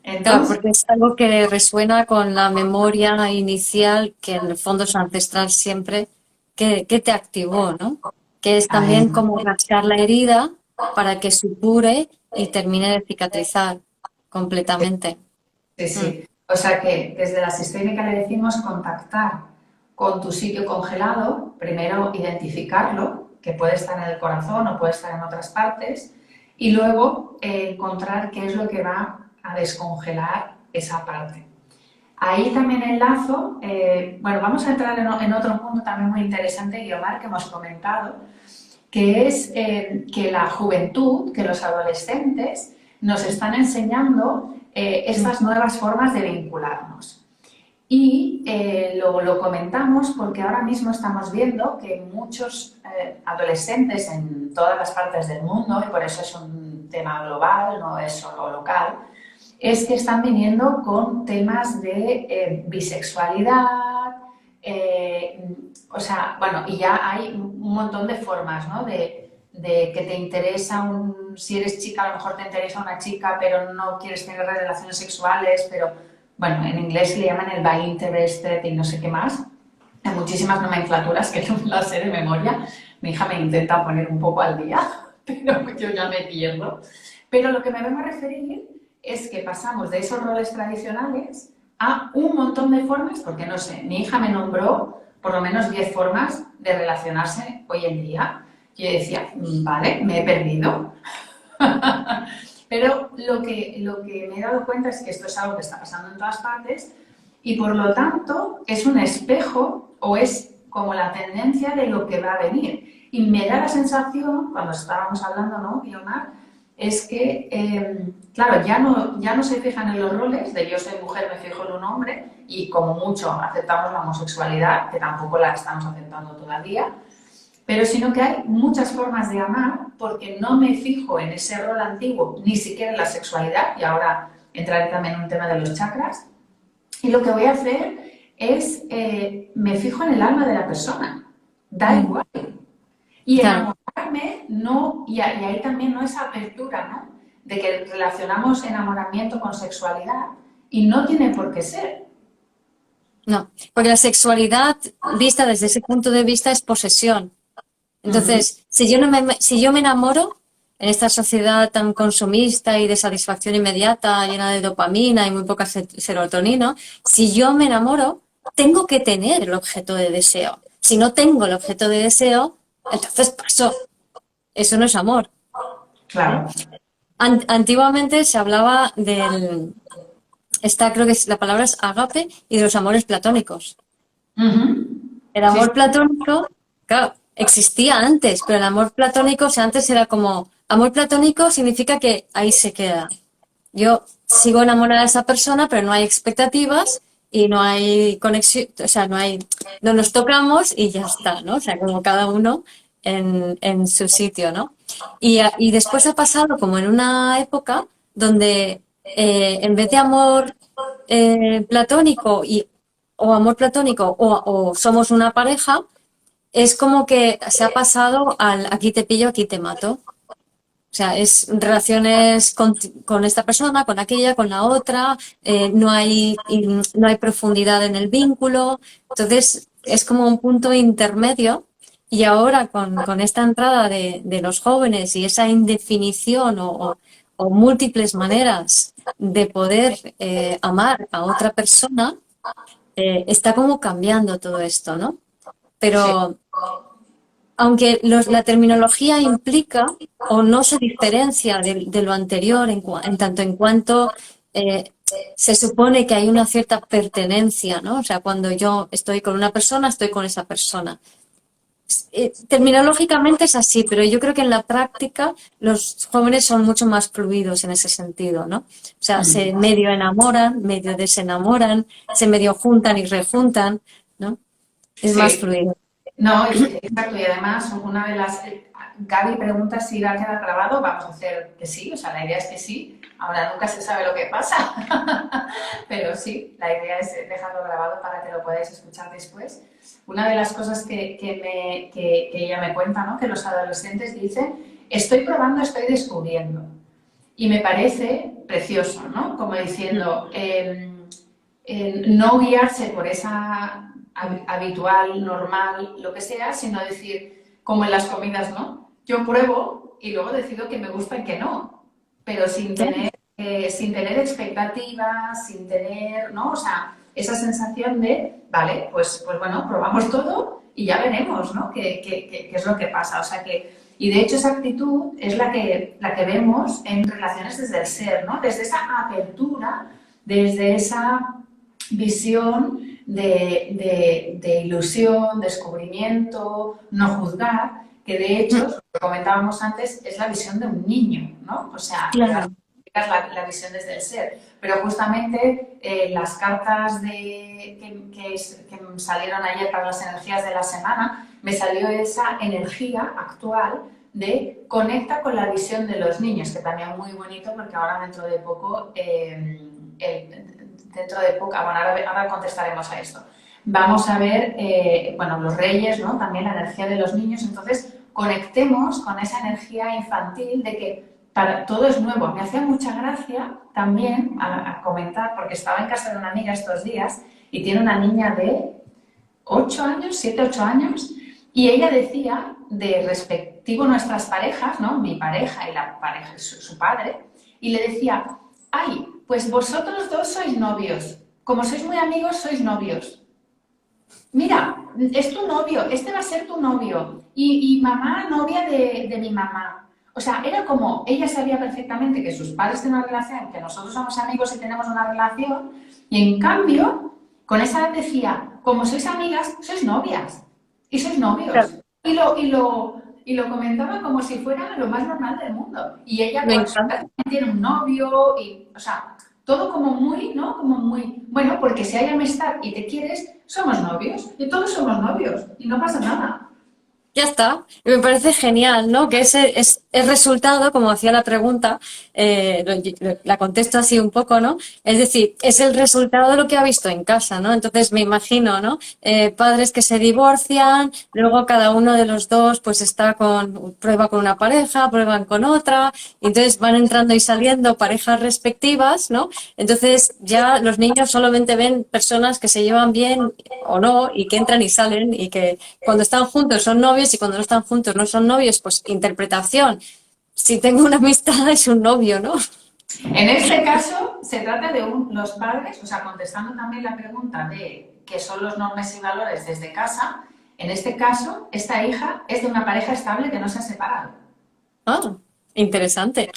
Claro, Entonces, porque es algo que resuena con la memoria inicial, que en el fondo es ancestral siempre, que te activó, ¿no? Que es ahí, también como rascar la herida para que supure y termine de cicatrizar completamente. sí, Mm. sí. O sea que desde la sistémica le decimos contactar con tu sitio congelado, primero identificarlo, que puede estar en el corazón o puede estar en otras partes, y luego encontrar qué es lo que va a descongelar esa parte. Ahí también enlazo, bueno, vamos a entrar en otro punto también muy interesante, Guiomar, que hemos comentado, que es que la juventud, que los adolescentes nos están enseñando estas nuevas formas de vincularnos. Y lo comentamos porque ahora mismo estamos viendo que muchos adolescentes en todas las partes del mundo, y por eso es un tema global, no es solo local, es que están viniendo con temas de bisexualidad, o sea, bueno, y ya hay un montón de formas, ¿no? De que te interesa si eres chica, a lo mejor te interesa una chica, pero no quieres tener relaciones sexuales, pero bueno, en inglés le llaman el bi interested y no sé qué más. Hay muchísimas nomenclaturas que no me las sé de memoria. Mi hija me intenta poner un poco al día, pero yo ya me pierdo. Pero lo que me vengo a referir es que pasamos de esos roles tradicionales a un montón de formas, porque no sé, mi hija me nombró por lo menos 10 formas de relacionarse hoy en día. Yo decía, vale, me he perdido. Pero lo que me he dado cuenta es que esto es algo que está pasando en todas partes y por lo tanto es un espejo o es como la tendencia de lo que va a venir. Y me da la sensación, cuando estábamos hablando, ¿no, Guiomar? Es que, claro, ya no se fijan en los roles de yo soy mujer, me fijo en un hombre y como mucho aceptamos la homosexualidad, que tampoco la estamos aceptando todavía, pero sino que hay muchas formas de amar porque no me fijo en ese rol antiguo, ni siquiera en la sexualidad, y ahora entraré también en un tema de los chakras, y lo que voy a hacer es, me fijo en el alma de la persona, da igual. Y Claro. enamorarme, no, y ahí también no esa apertura, ¿no? De que relacionamos enamoramiento con sexualidad y no tiene por qué ser. No, porque la sexualidad vista desde ese punto de vista es posesión. Ujú. Entonces, si yo me enamoro en esta sociedad tan consumista y de satisfacción inmediata, llena de dopamina y muy poca serotonina, si yo me enamoro, tengo que tener el objeto de deseo. Si no tengo el objeto de deseo, entonces paso. Eso no es amor. ¿Eh? Claro. Antiguamente se hablaba creo que la palabra es agape y de los amores platónicos. Ujú. El Sí, sí. amor platónico, claro, existía antes, pero el amor platónico, o sea, antes era como, amor platónico significa que ahí se queda. Yo sigo enamorada de esa persona, pero no hay expectativas y no hay conexión, o sea, no nos tocamos y ya está, ¿no? O sea, como cada uno en su sitio, ¿no? Y después ha pasado como en una época donde en vez de amor platónico o amor platónico o somos una pareja, es como que se ha pasado al aquí te pillo, aquí te mato. O sea, es relaciones con esta persona, con aquella, con la otra, no hay profundidad en el vínculo. Entonces, es como un punto intermedio. Y ahora con esta entrada de los jóvenes y esa indefinición o múltiples maneras de poder amar a otra persona, está como cambiando todo esto, ¿no? Sí. Pero aunque la terminología implica o no se diferencia de lo anterior en tanto en cuanto eh, se supone que hay una cierta pertenencia, ¿no? O sea, cuando yo estoy con una persona, estoy con esa persona. Terminológicamente es así, pero yo creo que en la práctica los jóvenes son mucho más fluidos en ese sentido, ¿no? O sea, se medio enamoran, medio desenamoran, se medio juntan y rejuntan, ¿no? Es más Sí. fluido. No, exacto. Y además, una de las. Gaby pregunta si va a quedar grabado. Vamos a hacer que sí, o sea, la idea es que sí. Ahora nunca se sabe lo que pasa. Pero sí, la idea es dejarlo grabado para que lo podáis escuchar después. Una de las cosas que ella me cuenta, ¿no? Que los adolescentes dicen, estoy probando, estoy descubriendo. Y me parece precioso, ¿no? Como diciendo, no guiarse por esa habitual, normal, lo que sea, sino decir, como en las comidas, ¿no? Yo pruebo y luego decido que me gusta y que no, pero sin tener expectativas, sin tener, ¿no? O sea, esa sensación de, vale, pues bueno, probamos todo y ya veremos, ¿no? ¿Qué es lo que pasa? O sea que, y de hecho esa actitud es la que vemos en relaciones desde el ser, ¿no? Desde esa apertura, desde esa visión de ilusión, descubrimiento, no juzgar, que de hecho, lo que comentábamos antes, es la visión de un niño, ¿no? O sea, que ahora Claro. es la visión desde el ser. Pero justamente las cartas que salieron ayer para las energías de la semana, me salió esa energía actual de conecta con la visión de los niños, que también es muy bonito porque ahora dentro de poco bueno, ahora contestaremos a esto. Vamos a ver, bueno, los reyes, ¿no? También la energía de los niños, entonces conectemos con esa energía infantil de que para, todo es nuevo. Me hacía mucha gracia también a comentar, porque estaba en casa de una amiga estos días y tiene una niña de 8 años, 7, 8 años, y ella decía, de respectivo nuestras parejas, ¿no? Mi pareja y la pareja, su padre, y le decía, ay, pues vosotros dos sois novios, como sois muy amigos, sois novios. Mira, es tu novio, este va a ser tu novio, y mamá, novia de mi mamá. O sea, era como, ella sabía perfectamente que sus padres tienen una relación, que nosotros somos amigos y tenemos una relación, y en cambio, con esa edad decía, como sois amigas, sois novias y sois Claro, novios. Y lo comentaba como si fuera lo más normal del mundo. Y ella me con su edad encanta. también tiene un novio, y, o sea, todo como muy, ¿no? Como muy, bueno, porque si hay amistad y te quieres, somos novios, y todos somos novios, y no pasa nada. Ya está. Y me parece genial, ¿no? Que ese es el resultado, como hacía la pregunta, la contesto así un poco, ¿no? Es decir, es el resultado de lo que ha visto en casa, ¿no? Entonces me imagino, ¿no? Padres que se divorcian, luego cada uno de los dos pues está prueba con una pareja, prueban con otra, y entonces van entrando y saliendo parejas respectivas, ¿no? Entonces ya los niños solamente ven personas que se llevan bien o no, y que entran y salen, y que cuando están juntos son novios y cuando no están juntos no son novios, pues interpretación. Si tengo una amistad es un novio, ¿no? En este caso, se trata de los padres, o sea, contestando también la pregunta de qué son los normas y valores desde casa, en este caso, esta hija es de una pareja estable que no se ha separado. Ah, interesante.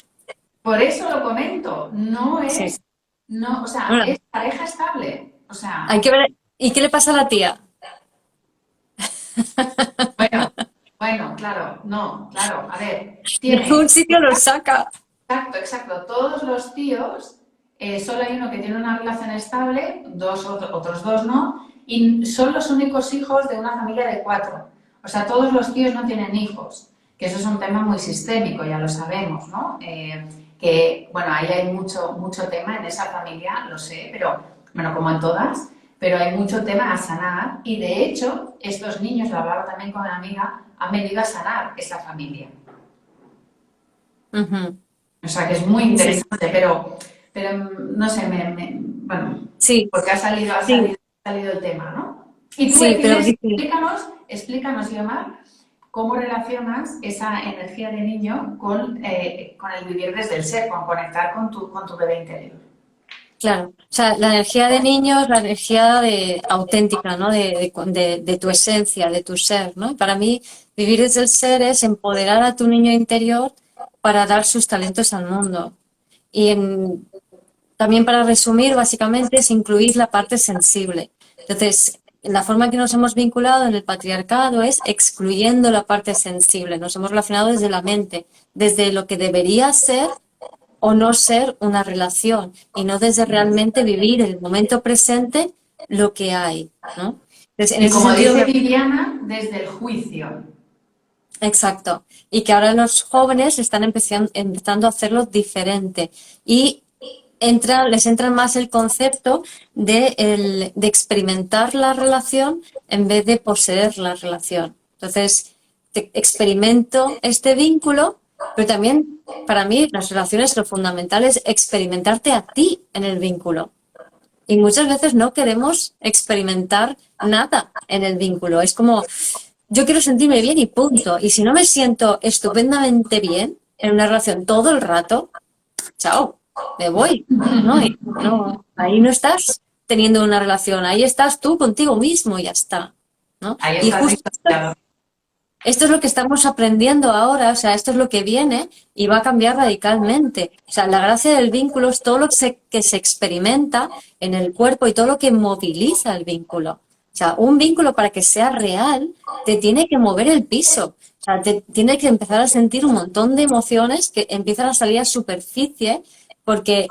Por eso lo comento, no Sí. es, no, o sea, Bueno, es pareja estable. O sea, hay que ver. ¿Y qué le pasa a la tía? bueno, bueno, claro, no, claro, a ver, De algún tiene, sitio lo saca. exacto, exacto, todos los tíos, solo hay uno que tiene una relación estable, otros dos no, y son los únicos hijos de una familia de 4. O sea, todos los tíos no tienen hijos, que eso es un tema muy sistémico, ya lo sabemos, ¿no? Que, bueno, ahí hay mucho, mucho tema en esa familia, lo sé, pero, bueno, como en todas, pero hay mucho tema a sanar, y de hecho, estos niños, lo hablaba también con una amiga, han venido a sanar esa familia. Ujú. O sea, que es muy Sí, interesante, pero no sé, bueno, sí, porque sí, ha salido el tema, ¿no? Y tú sí, pero tienes, dice. explícanos, Guiomar, cómo relacionas esa energía de niño con el vivir desde el ser, con conectar con tu bebé interior. Claro, o sea, la energía de niños, la energía auténtica, ¿no? De tu esencia, de tu ser, ¿no? Para mí, vivir desde el ser es empoderar a tu niño interior para dar sus talentos al mundo. Y también para resumir, básicamente, es incluir la parte sensible. Entonces, la forma en que nos hemos vinculado en el patriarcado es excluyendo la parte sensible. Nos hemos relacionado desde la mente, desde lo que debería ser o no ser una relación y no desde realmente vivir el momento presente lo que hay, ¿no? Entonces, en Y ese como sentido, dice Viviana, desde el juicio. exacto. Y que ahora los jóvenes están empezando a hacerlo diferente y les entra más el concepto de experimentar la relación en vez de poseer la relación. Entonces, experimento este vínculo, pero también para mí las relaciones lo fundamental es experimentarte a ti en el vínculo. Y muchas veces no queremos experimentar nada en el vínculo. Es como, yo quiero sentirme bien y punto. Y si no me siento estupendamente bien en una relación todo el rato, chao, me voy. No, no, ahí no estás teniendo una relación, ahí estás tú contigo mismo y ya está, ¿no? Ahí Y estás justo disociado. esto es lo que estamos aprendiendo ahora, o sea, esto es lo que viene y va a cambiar radicalmente. O sea, la gracia del vínculo es todo lo que se experimenta en el cuerpo y todo lo que moviliza el vínculo. O sea, un vínculo para que sea real te tiene que mover el piso. O sea, te tiene que empezar a sentir un montón de emociones que empiezan a salir a superficie porque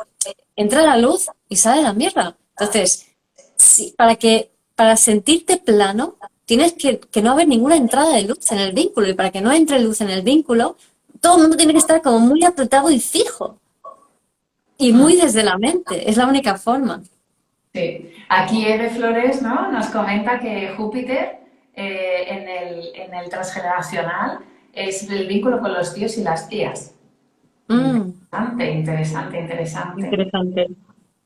entra la luz y sale la mierda. Entonces, sí, para sentirte plano, tienes que no haber ninguna entrada de luz en el vínculo. Y para que no entre luz en el vínculo, todo el mundo tiene que estar como muy apretado y fijo. Y muy desde la mente. Es la única forma. Sí. Aquí Eve Flores, ¿no? Nos comenta que Júpiter en el transgeneracional es el vínculo con los tíos y las tías. Mm, Interesante, interesante, interesante. interesante. Mm.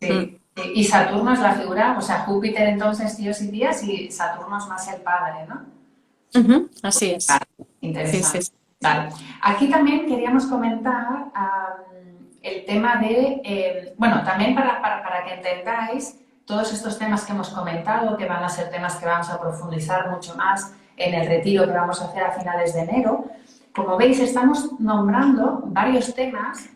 Sí. Y Saturno es la figura, o sea, Júpiter entonces tíos y tías y Saturno es más el padre, ¿no? Así es. Vale, Sí, sí, interesante. sí. Vale. Aquí también queríamos comentar el tema de, bueno, también para que entendáis todos estos temas que hemos comentado, que van a ser temas que vamos a profundizar mucho más en el retiro que vamos a hacer a finales de enero. Como veis, estamos nombrando varios temas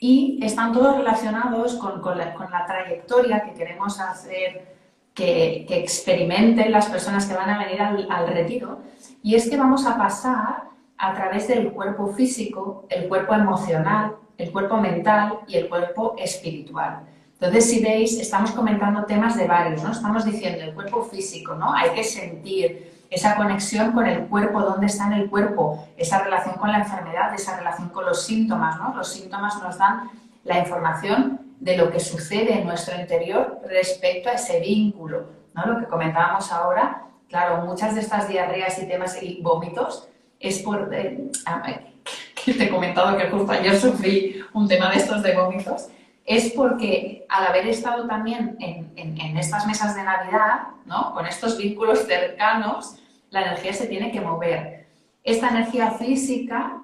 y están todos relacionados con la trayectoria que queremos hacer que experimenten las personas que van a venir al retiro. Y es que vamos a pasar a través del cuerpo físico, el cuerpo emocional, el cuerpo mental y el cuerpo espiritual. Entonces, si veis, estamos comentando temas de varios, ¿no? Estamos diciendo el cuerpo físico, ¿no? Hay que sentir esa conexión con el cuerpo, dónde está en el cuerpo, esa relación con la enfermedad, esa relación con los síntomas, ¿no? Los síntomas nos dan la información de lo que sucede en nuestro interior respecto a ese vínculo, ¿no? Lo que comentábamos ahora, claro, muchas de estas diarreas y temas y vómitos es por... que te he comentado que justo ayer sufrí un tema de estos de vómitos, es porque al haber estado también en estas mesas de Navidad, ¿no? Con estos vínculos cercanos, la energía se tiene que mover. Esta energía física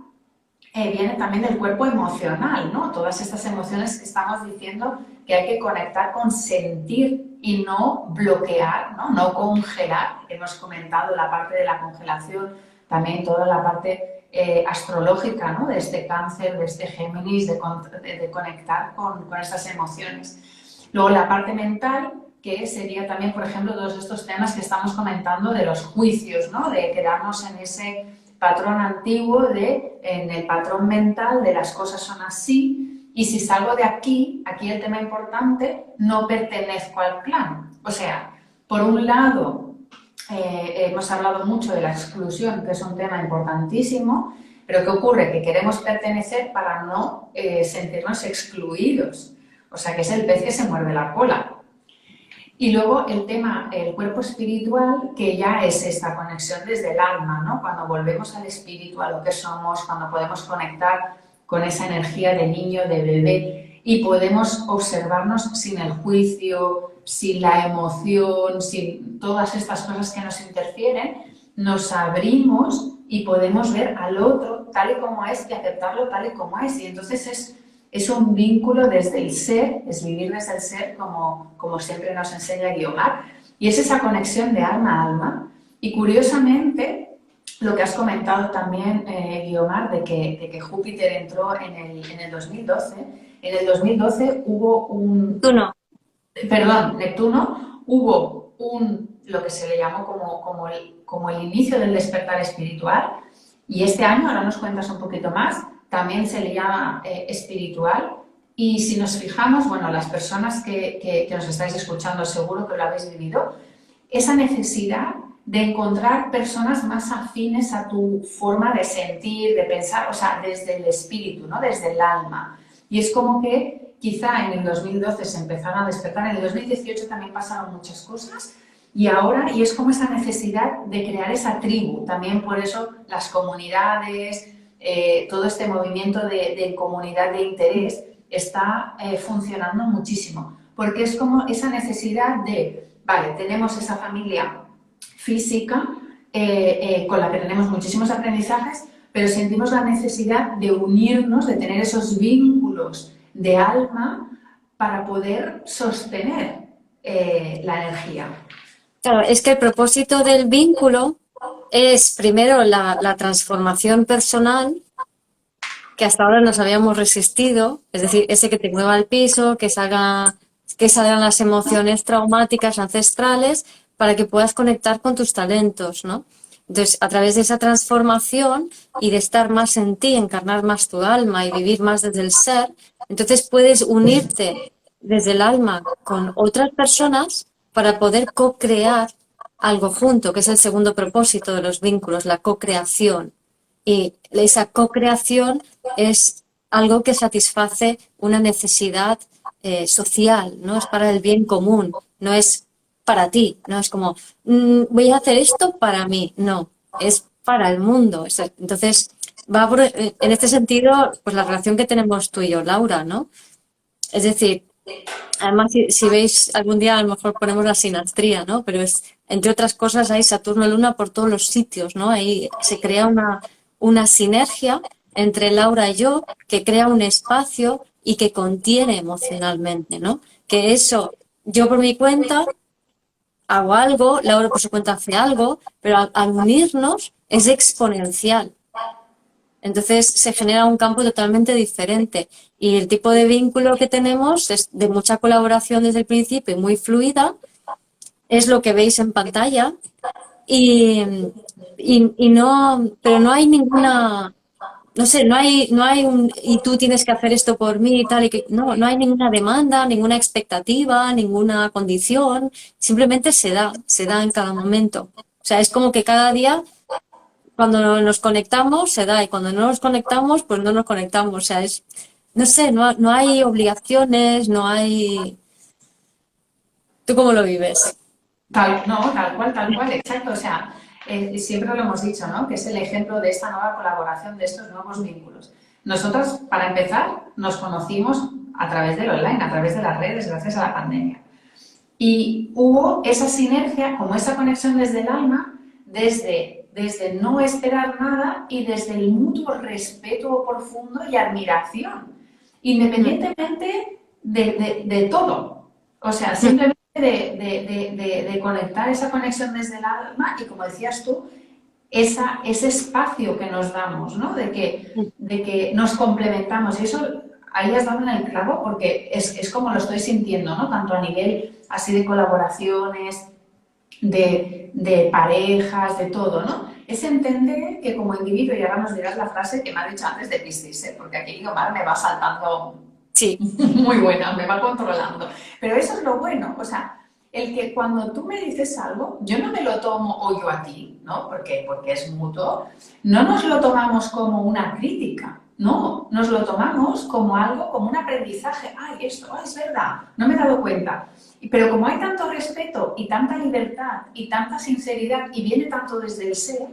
viene también del cuerpo emocional, ¿no? Todas estas emociones que estamos diciendo que hay que conectar con sentir y no bloquear, ¿no? No congelar. Hemos comentado la parte de la congelación, también toda la parte astrológica, ¿no? De este cáncer, de este Géminis, de conectar con estas emociones. Luego la parte mental, que sería también, por ejemplo, todos estos temas que estamos comentando de los juicios, ¿no? De quedarnos en ese patrón antiguo en el patrón mental de las cosas son así y si salgo de aquí, aquí el tema importante, no pertenezco al plan. O sea, por un lado, hemos hablado mucho de la exclusión, que es un tema importantísimo, pero ¿qué ocurre? Que queremos pertenecer para no sentirnos excluidos. O sea, que es el pez que se muerde la cola. Y luego el tema, el cuerpo espiritual, que ya es esta conexión desde el alma, ¿no? Cuando volvemos al espíritu, a lo que somos, cuando podemos conectar con esa energía de niño, de bebé, y podemos observarnos sin el juicio, sin la emoción, sin todas estas cosas que nos interfieren, nos abrimos y podemos ver al otro tal y como es y aceptarlo tal y como es. Y entonces es un vínculo desde el ser, es vivir desde el ser como siempre nos enseña Guiomar, y es esa conexión de alma a alma. Y curiosamente, lo que has comentado también, Guiomar, de que Júpiter entró en el 2012, en el 2012 hubo un... Tú no. Perdón, Neptuno, hubo lo que se le llamó como el inicio del despertar espiritual, y este año, ahora nos cuentas un poquito más, también se le llama espiritual. Y si nos fijamos, bueno, las personas que nos estáis escuchando seguro que lo habéis vivido, esa necesidad de encontrar personas más afines a tu forma de sentir, de pensar, o sea, desde el espíritu, ¿no? Desde el alma. Y es como que quizá en el 2012 se empezaron a despertar, en el 2018 también pasaron muchas cosas, y ahora, y es como esa necesidad de crear esa tribu, también por eso las comunidades, todo este movimiento de comunidad de interés está funcionando muchísimo, porque es como esa necesidad de, vale, tenemos esa familia física con la que tenemos muchísimos aprendizajes, pero sentimos la necesidad de unirnos, de tener esos vínculos de alma para poder sostener la energía. Claro, es que el propósito del vínculo es primero la transformación personal, que hasta ahora nos habíamos resistido, es decir, ese que te mueva al piso, que salgan las emociones traumáticas ancestrales para que puedas conectar con tus talentos, ¿no? Entonces, a través de esa transformación y de estar más en ti, encarnar más tu alma y vivir más desde el ser, entonces puedes unirte desde el alma con otras personas para poder co-crear algo junto, que es el segundo propósito de los vínculos, la co-creación. Y esa co-creación es algo que satisface una necesidad social, ¿no? Es para el bien común, no es para ti, no es como voy a hacer esto para mí, no, es para el mundo. Entonces, en este sentido, pues la relación que tenemos tú y yo, Laura, ¿no? Es decir, Además, si veis, algún día a lo mejor ponemos la sinastría, ¿no? Pero es, entre otras cosas, hay Saturno y Luna por todos los sitios, ¿no? Ahí se crea una sinergia entre Laura y yo que crea un espacio y que contiene emocionalmente, ¿no? Que eso, yo por mi cuenta hago algo, Laura por su cuenta hace algo, pero al unirnos es exponencial. Entonces se genera un campo totalmente diferente y el tipo de vínculo que tenemos es de mucha colaboración desde el principio y muy fluida, es lo que veis en pantalla y, y no, pero no hay ninguna, no sé, no hay un, y tú tienes que hacer esto por mí y tal, y que no hay ninguna demanda, ninguna expectativa, ninguna condición, simplemente se da en cada momento. O sea, es como que cada día cuando nos conectamos se da y cuando no nos conectamos, pues no nos conectamos. O sea, es, no sé, no hay obligaciones, no hay... ¿Tú cómo lo vives? No, tal cual, exacto. O sea, siempre lo hemos dicho, ¿no? Que es el ejemplo de esta nueva colaboración, de estos nuevos vínculos. Nosotros, para empezar, nos conocimos a través del online, a través de las redes, gracias a la pandemia. Y hubo esa sinergia, como esa conexión desde el alma, desde no esperar nada y desde el mutuo respeto profundo y admiración, independientemente de todo. O sea, simplemente de conectar esa conexión desde el alma y, como decías tú, ese espacio que nos damos, ¿no? De que nos complementamos. Y eso ahí has dado en el clavo porque es como lo estoy sintiendo, ¿no? Tanto a nivel así de colaboraciones, de parejas, de todo, ¿no? Es entender que como individuo, y ahora nos dirás la frase que me ha dicho antes de Piscis, ¿eh? Porque aquí Guiomar me va saltando Sí. muy buena, me va controlando. Pero eso es lo bueno, o sea, el que cuando tú me dices algo, yo no me lo tomo o yo a ti, ¿no? Porque es mutuo, no nos lo tomamos como una crítica, no, nos lo tomamos como algo, como un aprendizaje. Ay, esto, ay, es verdad, no me he dado cuenta. Pero como hay tanto respeto y tanta libertad y tanta sinceridad y viene tanto desde el ser,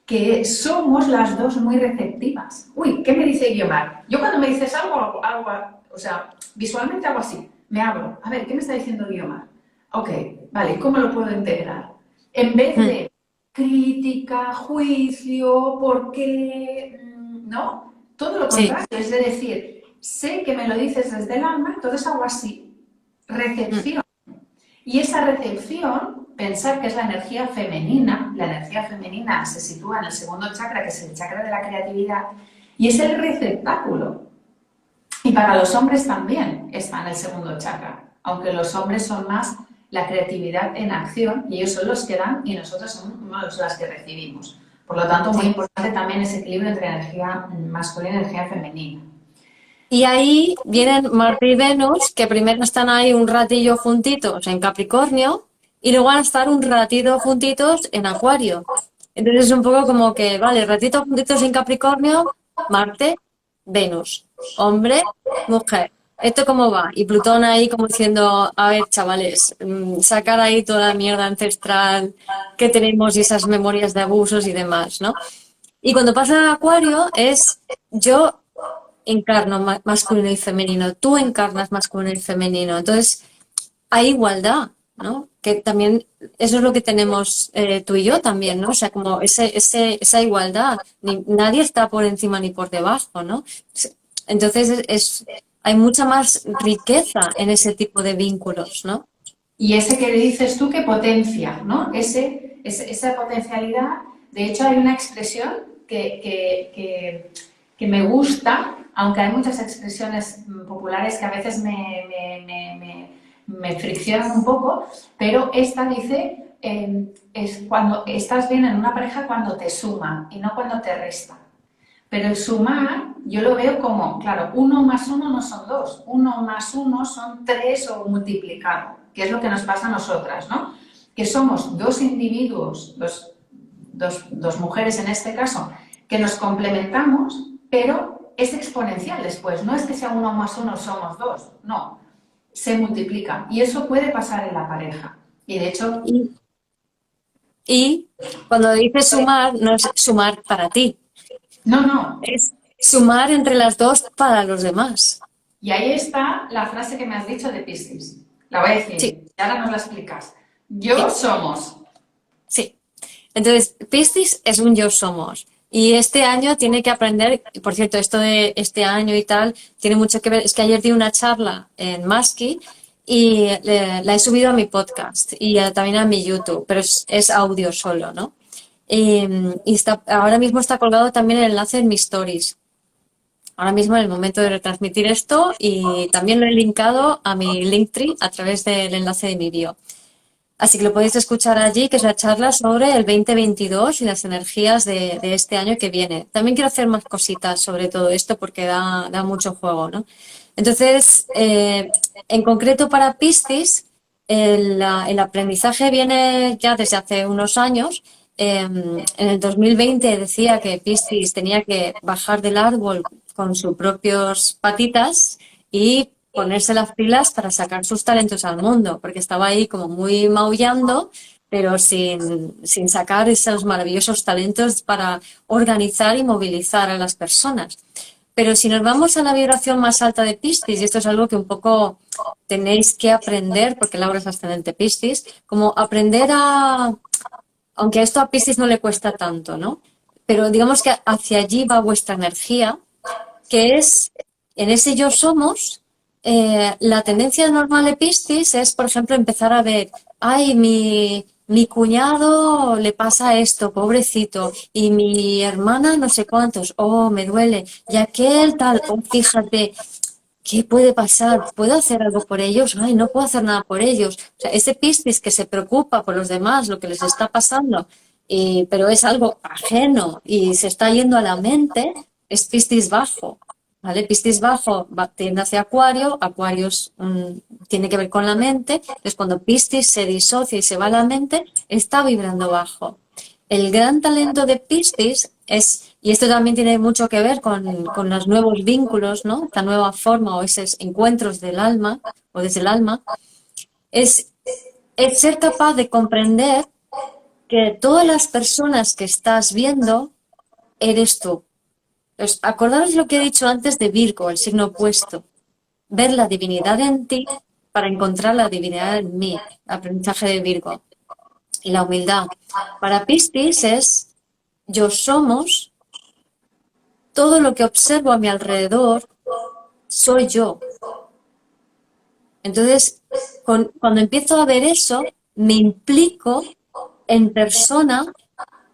que somos las dos muy receptivas. Uy, ¿qué me dice Guiomar? Yo cuando me dices algo, o sea, visualmente hago así, me abro. A ver, ¿qué me está diciendo Guiomar? Ok, vale, ¿cómo lo puedo integrar? En vez de crítica, juicio, ¿por qué? ¿No? Todo lo Sí. contrario, es de decir, sé que me lo dices desde el alma, entonces hago así, recepción. Y esa recepción, pensar que es la energía femenina se sitúa en el segundo chakra, que es el chakra de la creatividad, y es el receptáculo. Y para los hombres también está en el segundo chakra, aunque los hombres son más la creatividad en acción y ellos son los que dan y nosotros somos las que recibimos. Por lo tanto, muy importante también ese equilibrio entre energía masculina y energía femenina. Y ahí vienen Marte y Venus, que primero están ahí un ratillo juntitos en Capricornio y luego van a estar un ratito juntitos en Acuario. Entonces es un poco como que, vale, ratito juntitos en Capricornio, Marte, Venus, hombre, mujer. ¿Esto cómo va? Y Plutón ahí como diciendo, a ver, chavales, sacar ahí toda la mierda ancestral que tenemos y esas memorias de abusos y demás, ¿no? Y cuando pasa a Acuario es yo encarno masculino y femenino, tú encarnas masculino y femenino. Entonces, hay igualdad, ¿no? Que también eso es lo que tenemos tú y yo también, ¿no? O sea, como esa igualdad. Nadie está por encima ni por debajo, ¿no? Entonces, hay mucha más riqueza en ese tipo de vínculos, ¿no? Y ese que dices tú que potencia, ¿no? Esa potencialidad. De hecho, hay una expresión que me gusta, aunque hay muchas expresiones populares que a veces me friccionan un poco, pero esta dice, es cuando estás bien en una pareja cuando te suma y no cuando te resta. Pero el sumar, yo lo veo como, claro, 1 más 1 no son 2, 1 más 1 son 3 o multiplicado, que es lo que nos pasa a nosotras, ¿no? Que somos dos individuos, dos mujeres en este caso, que nos complementamos, pero es exponencial después, no es que sea 1 más 1 somos 2, no, se multiplica. Y eso puede pasar en la pareja. Y de hecho... Y cuando dices sumar, no es sumar para ti, No, no, es sumar entre las dos para los demás. Y ahí está la frase que me has dicho de Piscis. La voy a Sí, decir, y ahora nos la explicas. Yo sí, somos. sí. Entonces, Piscis es un yo somos. Y este año tiene que aprender, y por cierto, esto de este año y tal, tiene mucho que ver. Es que ayer di una charla en Maski y la he subido a mi podcast y también a mi YouTube, pero es audio solo, ¿no? Y está, ahora mismo está colgado también el enlace en mis stories. Ahora mismo en el momento de retransmitir esto y también lo he linkado a mi Linktree a través del enlace de mi bio. Así que lo podéis escuchar allí, que es la charla sobre el 2022 y las energías de este año que viene. También quiero hacer más cositas sobre todo esto porque da mucho juego, ¿no? Entonces, en concreto para Piscis, el aprendizaje viene ya desde hace unos años. En el 2020 decía que Piscis tenía que bajar del árbol con sus propias patitas y ponerse las pilas para sacar sus talentos al mundo, porque estaba ahí como muy maullando, pero sin sacar esos maravillosos talentos para organizar y movilizar a las personas. Pero si nos vamos a la vibración más alta de Piscis, y esto es algo que un poco tenéis que aprender, porque Laura es ascendente Piscis, como aprender aunque esto a Piscis no le cuesta tanto, ¿no? Pero digamos que hacia allí va vuestra energía, que es, en ese yo somos, la tendencia normal de Piscis es, por ejemplo, empezar a ver, ay, mi cuñado le pasa esto, pobrecito, y mi hermana no sé cuántos, oh, me duele, y aquel tal, oh, fíjate, ¿qué puede pasar? ¿Puedo hacer algo por ellos? Ay, no puedo hacer nada por ellos. O sea, ese Piscis que se preocupa por los demás, lo que les está pasando, pero es algo ajeno y se está yendo a la mente, es Piscis bajo. ¿Vale? Piscis bajo tiende hacia Acuario, Acuario tiene que ver con la mente, entonces cuando Piscis se disocia y se va a la mente, está vibrando bajo. El gran talento de Piscis es, y esto también tiene mucho que ver con los nuevos vínculos, ¿no? Esta nueva forma o esos encuentros del alma o desde el alma, es, es ser capaz de comprender que todas las personas que estás viendo eres tú. Pues, acordaros lo que he dicho antes de Virgo, el signo opuesto. Ver la divinidad en ti para encontrar la divinidad en mí. Aprendizaje de Virgo. Y la humildad. Para Piscis es yo somos, todo lo que observo a mi alrededor soy yo. Entonces, cuando empiezo a ver eso, me implico en persona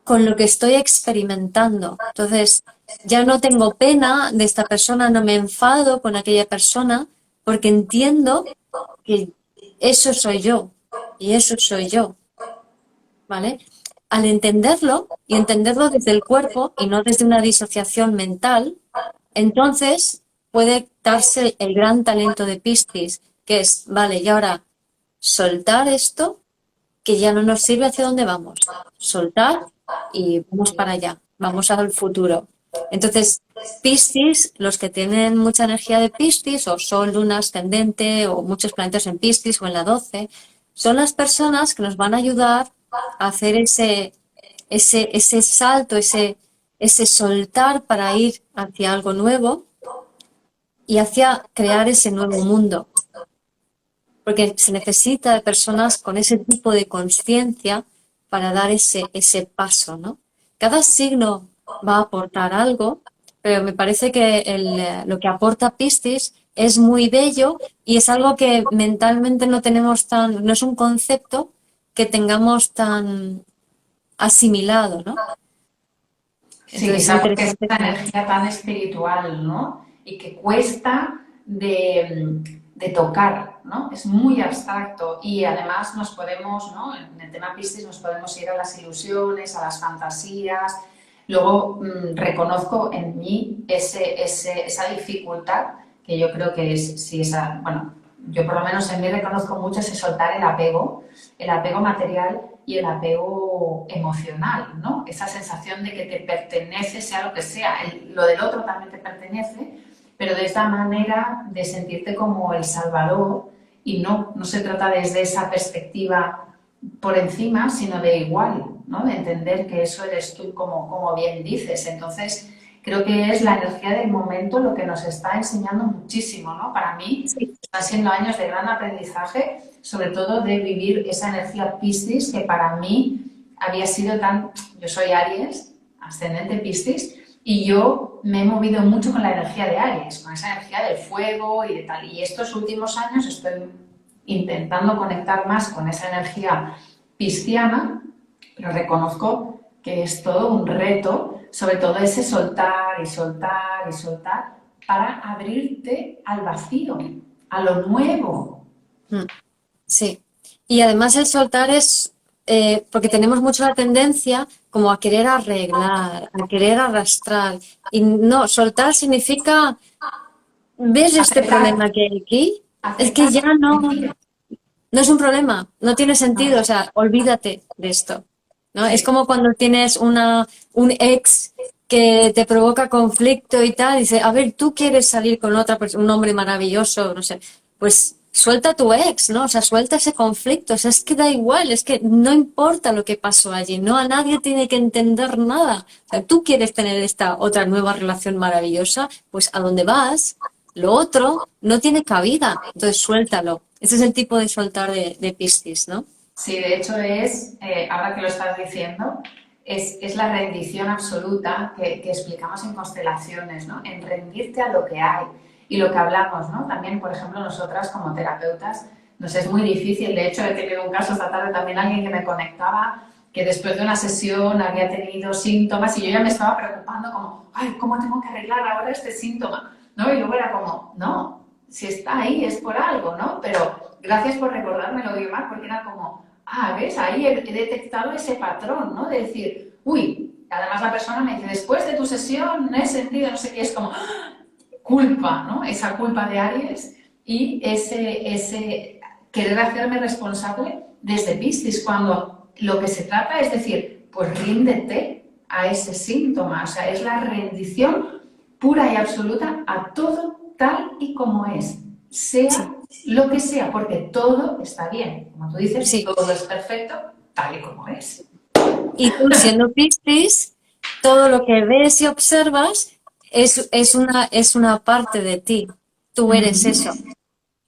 con lo que estoy experimentando. Entonces, ya no tengo pena de esta persona, no me enfado con aquella persona, porque entiendo que eso soy yo y eso soy yo, ¿vale? Al entenderlo y entenderlo desde el cuerpo y no desde una disociación mental, entonces puede darse el gran talento de Piscis, que es, vale, y ahora soltar esto que ya no nos sirve hacia dónde vamos. Soltar y vamos para allá, vamos al futuro. Entonces, Piscis, los que tienen mucha energía de Piscis, o Sol, Luna, ascendente, o muchos planetas en Piscis o en la 12, son las personas que nos van a ayudar a hacer ese salto, ese soltar para ir hacia algo nuevo y hacia crear ese nuevo mundo. Porque se necesita de personas con ese tipo de conciencia para dar ese paso, ¿no? Cada signo va a aportar algo, pero me parece que lo que aporta Piscis es muy bello y es algo que mentalmente no tenemos no es un concepto que tengamos tan asimilado, ¿no? Sí, Entonces es quizá porque es interesante. una energía tan espiritual, ¿no? Y que cuesta de tocar, ¿no? Es muy abstracto y además nos podemos, ¿no? En el tema Piscis nos podemos ir a las ilusiones, a las fantasías. Luego reconozco en mí esa dificultad que yo creo que es, si esa, bueno, yo por lo menos en mí reconozco mucho ese soltar el apego material y el apego emocional, ¿no? Esa sensación de que te pertenece, sea lo que sea. Lo del otro también te pertenece, pero de esta manera de sentirte como el salvador y no se trata desde esa perspectiva por encima, sino de igual, ¿no? De entender que eso eres tú como bien dices. Entonces, creo que es la energía del momento lo que nos está enseñando muchísimo, ¿no? Para mí Sí. están siendo años de gran aprendizaje, sobre todo de vivir esa energía Piscis que para mí había sido tan... Yo soy Aries, ascendente Piscis, y yo me he movido mucho con la energía de Aries, con esa energía del fuego y de tal. Y estos últimos años estoy intentando conectar más con esa energía pisciana, pero reconozco que es todo un reto, sobre todo ese soltar y soltar y soltar para abrirte al vacío, a lo nuevo. Mm. Sí, y además el soltar es, porque tenemos mucho la tendencia como a querer arreglar, a querer arrastrar. Y no, soltar significa, ¿ves este Aceptar, problema que hay aquí? Es que aceptar, ya no es un problema, no tiene no, sentido, o sea, olvídate de esto, ¿no? Es sí, como cuando tienes un ex que te provoca conflicto y tal, y dice, a ver, tú quieres salir con otra persona, un hombre maravilloso, no sé, pues suelta a tu ex, ¿no? O sea, suelta ese conflicto, o sea, es que da igual, es que no importa lo que pasó allí, no a nadie tiene que entender nada. O sea, tú quieres tener esta otra nueva relación maravillosa, pues a dónde vas, lo otro no tiene cabida, entonces suéltalo. Ese es el tipo de soltar de Piscis, ¿no? sí, de hecho es, ahora que lo estás diciendo, es la rendición absoluta que explicamos en constelaciones, ¿no? En rendirte a lo que hay y lo que hablamos, ¿no? También, por ejemplo, nosotras como terapeutas nos es muy difícil. De hecho, he tenido un caso esta tarde también, alguien que me conectaba que después de una sesión había tenido síntomas y yo ya me estaba preocupando como, ay, ¿cómo tengo que arreglar ahora este síntoma? ¿No? Y luego era como, no, si está ahí es por algo, ¿no? Pero gracias por recordármelo, Guiomar, porque era como, ah, ¿ves? Ahí he detectado ese patrón, ¿no? De decir, uy, además la persona me dice, después de tu sesión no he sentido, no sé qué, es como, ¡ah! Culpa, ¿no? Esa culpa de Aries y ese querer hacerme responsable desde Piscis, cuando lo que se trata es decir, pues ríndete a ese síntoma, o sea, es la rendición pura y absoluta a todo tal y como es, sea Sí, lo que sea, porque todo está bien. Como tú dices, sí. todo es perfecto tal y como es. Y tú siendo Piscis, todo lo que ves y observas es una parte de ti. Tú eres eso.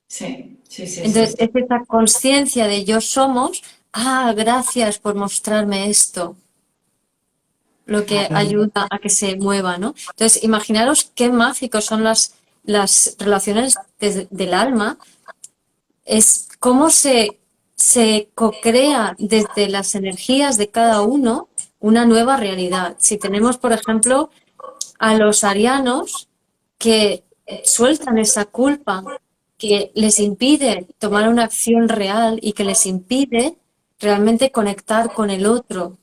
Sí, sí, sí, sí, Entonces, sí. es esa conciencia de yo somos, ah, gracias por mostrarme esto, lo que Claro. ayuda a que se mueva, ¿no? Entonces, imaginaros qué mágicos son las relaciones del alma, es cómo se co-crea desde las energías de cada uno una nueva realidad. Si tenemos, por ejemplo, a los arianos que sueltan esa culpa que les impide tomar una acción real y que les impide realmente conectar con el otro.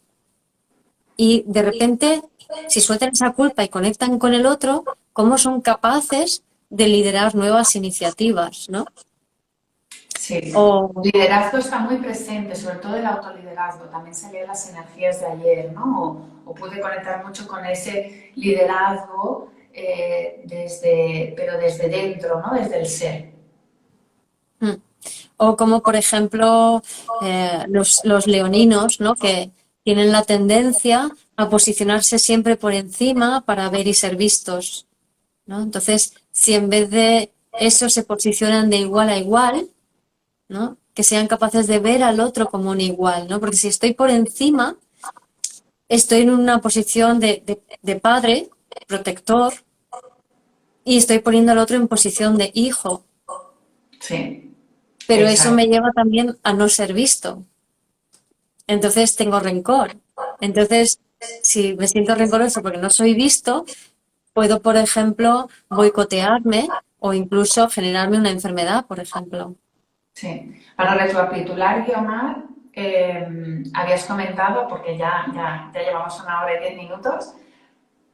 Y de repente, si sueltan esa culpa y conectan con el otro, ¿cómo son capaces de liderar nuevas iniciativas, ¿no? Sí, O liderazgo está muy presente, sobre todo el autoliderazgo. También se lee las energías de ayer, ¿no? O pude conectar mucho con ese liderazgo pero desde dentro, ¿no? Desde el ser. mm, o como por ejemplo los leoninos, ¿no? Que tienen la tendencia a posicionarse siempre por encima para ver y ser vistos, ¿no? Entonces, si en vez de eso se posicionan de igual a igual, ¿no? Que sean capaces de ver al otro como un igual, ¿no? Porque si estoy por encima, estoy en una posición de padre, protector, y estoy poniendo al otro en posición de hijo, Sí, pero eso exacto. me lleva también a no ser visto. Entonces tengo rencor. Entonces, si me siento rencoroso porque no soy visto, puedo, por ejemplo, boicotearme o incluso generarme una enfermedad, por ejemplo. Sí. Para recapitular, Guiomar, habías comentado, porque ya llevamos 1 hora y 10 minutos,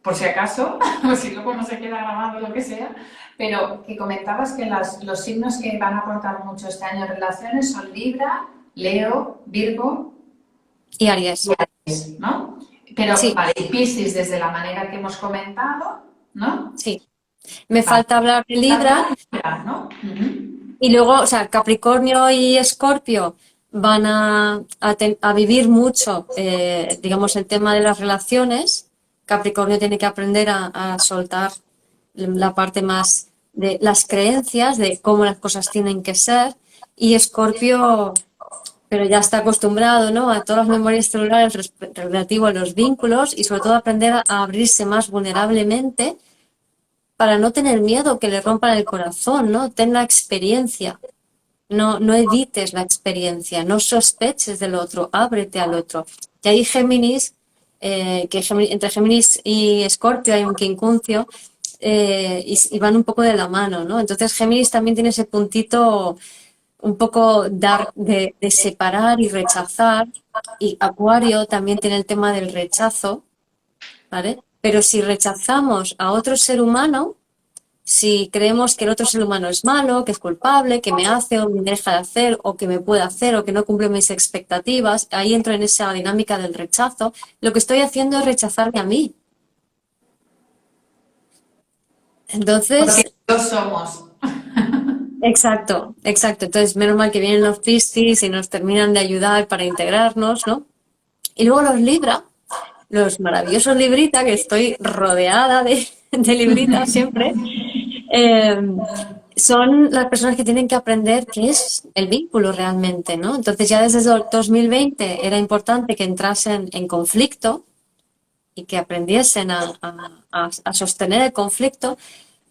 por si acaso, o si luego no se queda grabado lo que sea, pero que comentabas que los signos que van a aportar mucho este año en relaciones son Libra, Leo, Virgo Y y Aries, Aries, ¿no? Pero, sí, vale, y Piscis desde la manera que hemos comentado, ¿no? sí. Me Vale, falta hablar de Libra falta Libra, ¿no? Ujú. y luego, o sea, Capricornio y Escorpio van a vivir mucho, digamos, el tema de las relaciones, Capricornio tiene que aprender a soltar la parte más de las creencias, de cómo las cosas tienen que ser, y Escorpio, pero ya está acostumbrado, ¿no?, a todas las memorias celulares relativo a los vínculos y sobre todo aprender a abrirse más vulnerablemente para no tener miedo que le rompan el corazón, ¿no? Ten la experiencia. No evites la experiencia, no sospeches del otro, ábrete al otro. Y ahí Géminis, entre Géminis y Escorpio hay un quincuncio, y van un poco de la mano, ¿no? Entonces Géminis también tiene ese puntito un poco de separar y rechazar, y Acuario también tiene el tema del rechazo, ¿vale? Pero si rechazamos a otro ser humano, si creemos que el otro ser humano es malo, que es culpable, que me hace o me deja de hacer, o que me puede hacer, o que no cumple mis expectativas, ahí entro en esa dinámica del rechazo. Lo que estoy haciendo es rechazarme a mí. Porque Entonces, todos somos. exacto. Entonces, menos mal que vienen los Piscis y nos terminan de ayudar para integrarnos, ¿no? Y luego los Libra, los maravillosos Librita, que estoy rodeada de Libritas siempre. Eh, Son las personas que tienen que aprender qué es el vínculo realmente, ¿no? Entonces ya desde 2020 era importante que entrasen en conflicto y que aprendiesen a sostener el conflicto,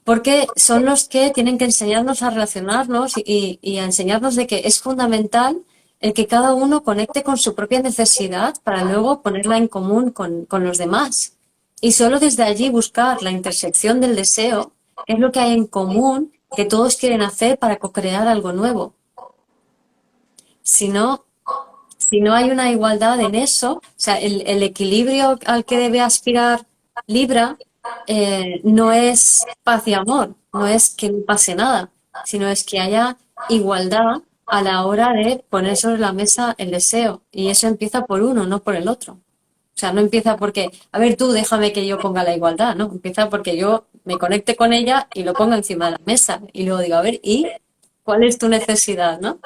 porque son los que tienen que enseñarnos a relacionarnos y a enseñarnos de que es fundamental el que cada uno conecte con su propia necesidad para luego ponerla en común con los demás. Y solo desde allí buscar la intersección del deseo, que es lo que hay en común, que todos quieren hacer para co-crear algo nuevo. Si no, si no hay una igualdad en eso, o sea, el equilibrio al que debe aspirar Libra, no es paz y amor, no es que no pase nada, sino es que haya igualdad a la hora de poner sobre la mesa el deseo. Y eso empieza por uno, no por el otro. O sea, no empieza porque, a ver tú, déjame que yo ponga la igualdad, ¿no? Empieza porque yo me conecte con ella y lo ponga encima de la mesa. Y luego digo, a ver, ¿y cuál es tu necesidad, no?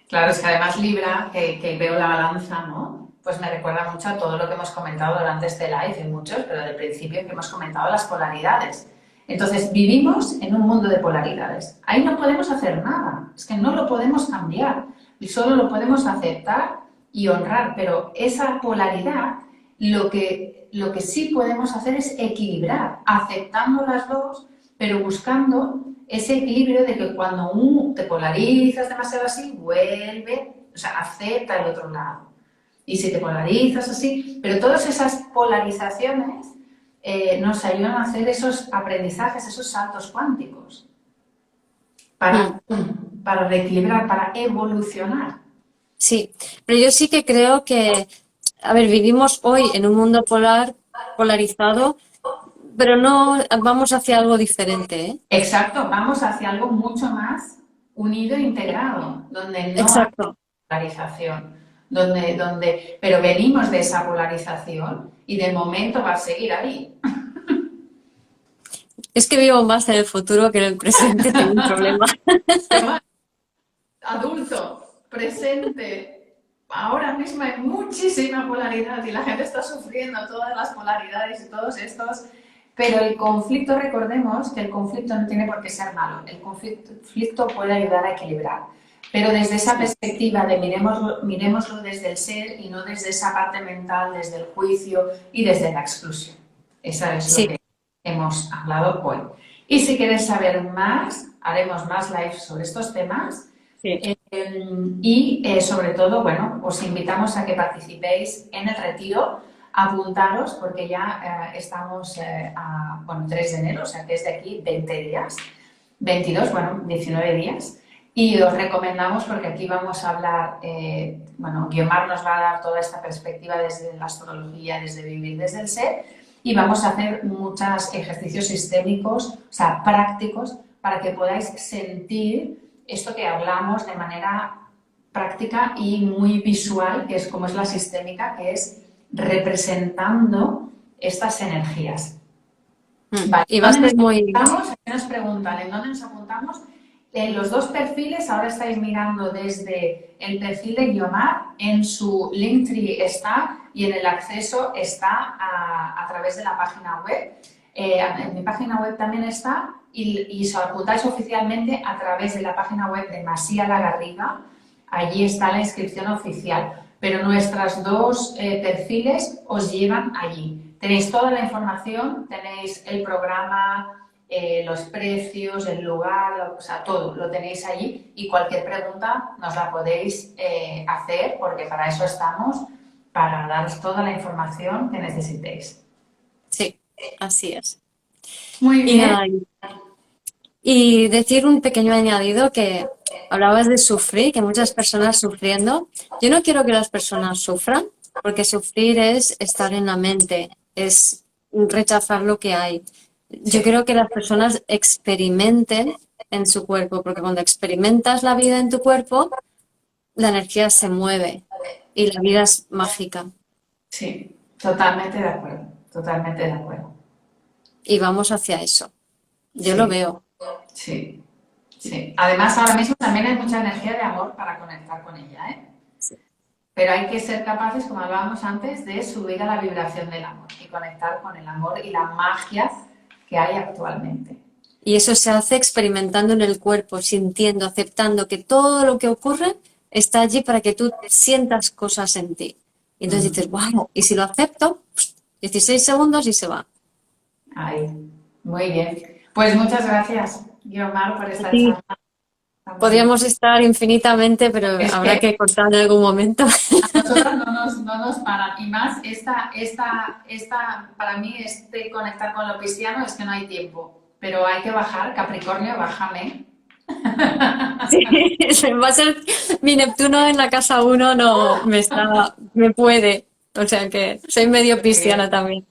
Claro, es que además Libra, que veo la balanza, ¿no? Pues me recuerda mucho a todo lo que hemos comentado durante este live, y muchos, pero del principio que hemos comentado las polaridades. Entonces, vivimos en un mundo de polaridades. Ahí no podemos hacer nada, es que no lo podemos cambiar, y solo lo podemos aceptar y honrar, pero esa polaridad, lo que sí podemos hacer es equilibrar, aceptando las dos, pero buscando ese equilibrio de que cuando te polarizas demasiado así, vuelve, o sea, acepta el otro lado. Y si te polarizas así, pero todas esas polarizaciones nos ayudan a hacer esos aprendizajes, esos saltos cuánticos, para reequilibrar, para evolucionar. Sí, pero yo sí que creo que, a ver, vivimos hoy en un mundo polarizado, pero no vamos hacia algo diferente, ¿eh? Exacto, vamos hacia algo mucho más unido e integrado, donde no hay Exacto. polarización, pero venimos de esa polarización y de momento va a seguir ahí. Es que vivo más en el futuro que en el presente, tengo un problema. Adulto, presente, ahora mismo hay muchísima polaridad y la gente está sufriendo todas las polaridades y todos estos, pero el conflicto, recordemos que el conflicto no tiene por qué ser malo, el conflicto puede ayudar a equilibrar, pero desde esa perspectiva de miremoslo desde el ser y no desde esa parte mental, desde el juicio y desde la exclusión. Esa es Sí. lo que hemos hablado hoy. Y si queréis saber más, haremos más lives sobre estos temas. Sí. Y sobre todo, bueno, os invitamos a que participéis en el retiro, apuntaros porque ya estamos a 3 de enero, o sea que es de aquí 20 días, 22, bueno, 19 días. Y os recomendamos porque aquí vamos a hablar, bueno, Guiomar nos va a dar toda esta perspectiva desde la astrología, desde vivir desde el ser, y vamos a hacer muchos ejercicios sistémicos, o sea, prácticos, para que podáis sentir esto que hablamos de manera práctica y muy visual, que es como es la sistémica, que es representando estas energías. Vale, Y va a ser muy... aquí nos preguntan en dónde nos apuntamos En los dos perfiles, ahora estáis mirando desde el perfil de Guiomar, en su Linktree está y en el acceso está a través de la página web. En mi página web también está y os apuntáis oficialmente a través de la página web de Masía La Garriga. Allí está la inscripción oficial, pero nuestros dos perfiles os llevan allí. Tenéis toda la información, tenéis el programa, los precios, el lugar, o sea, todo lo tenéis allí y cualquier pregunta nos la podéis hacer porque para eso estamos, para daros toda la información que necesitéis. Sí, así es. Muy Y bien. nada, y decir un pequeño añadido que hablabas de sufrir, que muchas personas sufriendo. Yo no quiero que las personas sufran, porque sufrir es estar en la mente, es rechazar lo que hay. Yo Sí, quiero que las personas experimenten en su cuerpo, porque cuando experimentas la vida en tu cuerpo, la energía se mueve y la vida es mágica. sí, totalmente de acuerdo, totalmente de acuerdo. Y vamos hacia eso. Yo lo Sí, veo. sí, sí. Además, ahora mismo también hay mucha energía de amor para conectar con ella, ¿eh? Pero hay que ser capaces, como hablábamos antes, de subir a la vibración del amor y conectar con el amor y la magia que hay actualmente. Y eso se hace experimentando en el cuerpo, sintiendo, aceptando que todo lo que ocurre está allí para que tú sientas cosas en ti. Y entonces dices, Mm. wow, y si lo acepto, 16 segundos y se va. Ahí. Muy bien. Pues muchas gracias, Guiomar, por esta Y charla tan bonita. podríamos estar infinitamente, pero Es habrá que que cortar en algún momento. a nosotros no nos paran. Y más, para mí, este conectar con lo cristiano es que no hay tiempo. Pero hay que bajar, Capricornio, bájame. Sí, va a ser mi Neptuno en la casa uno, no me puede. O sea que soy medio Muy cristiana bien. también.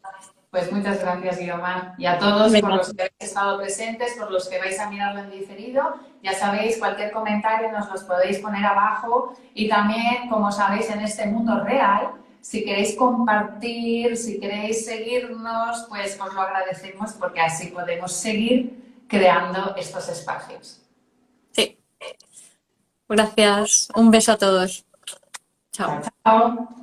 Pues muchas gracias, Guiomar. Y a todos por Venga, los que habéis estado presentes, por los que vais a mirarlo en diferido. Ya sabéis, cualquier comentario nos los podéis poner abajo. Y también, como sabéis, en este mundo real, si queréis compartir, si queréis seguirnos, pues os lo agradecemos porque así podemos seguir creando estos espacios. sí, gracias. Un beso a todos. Chao, Chao. chao.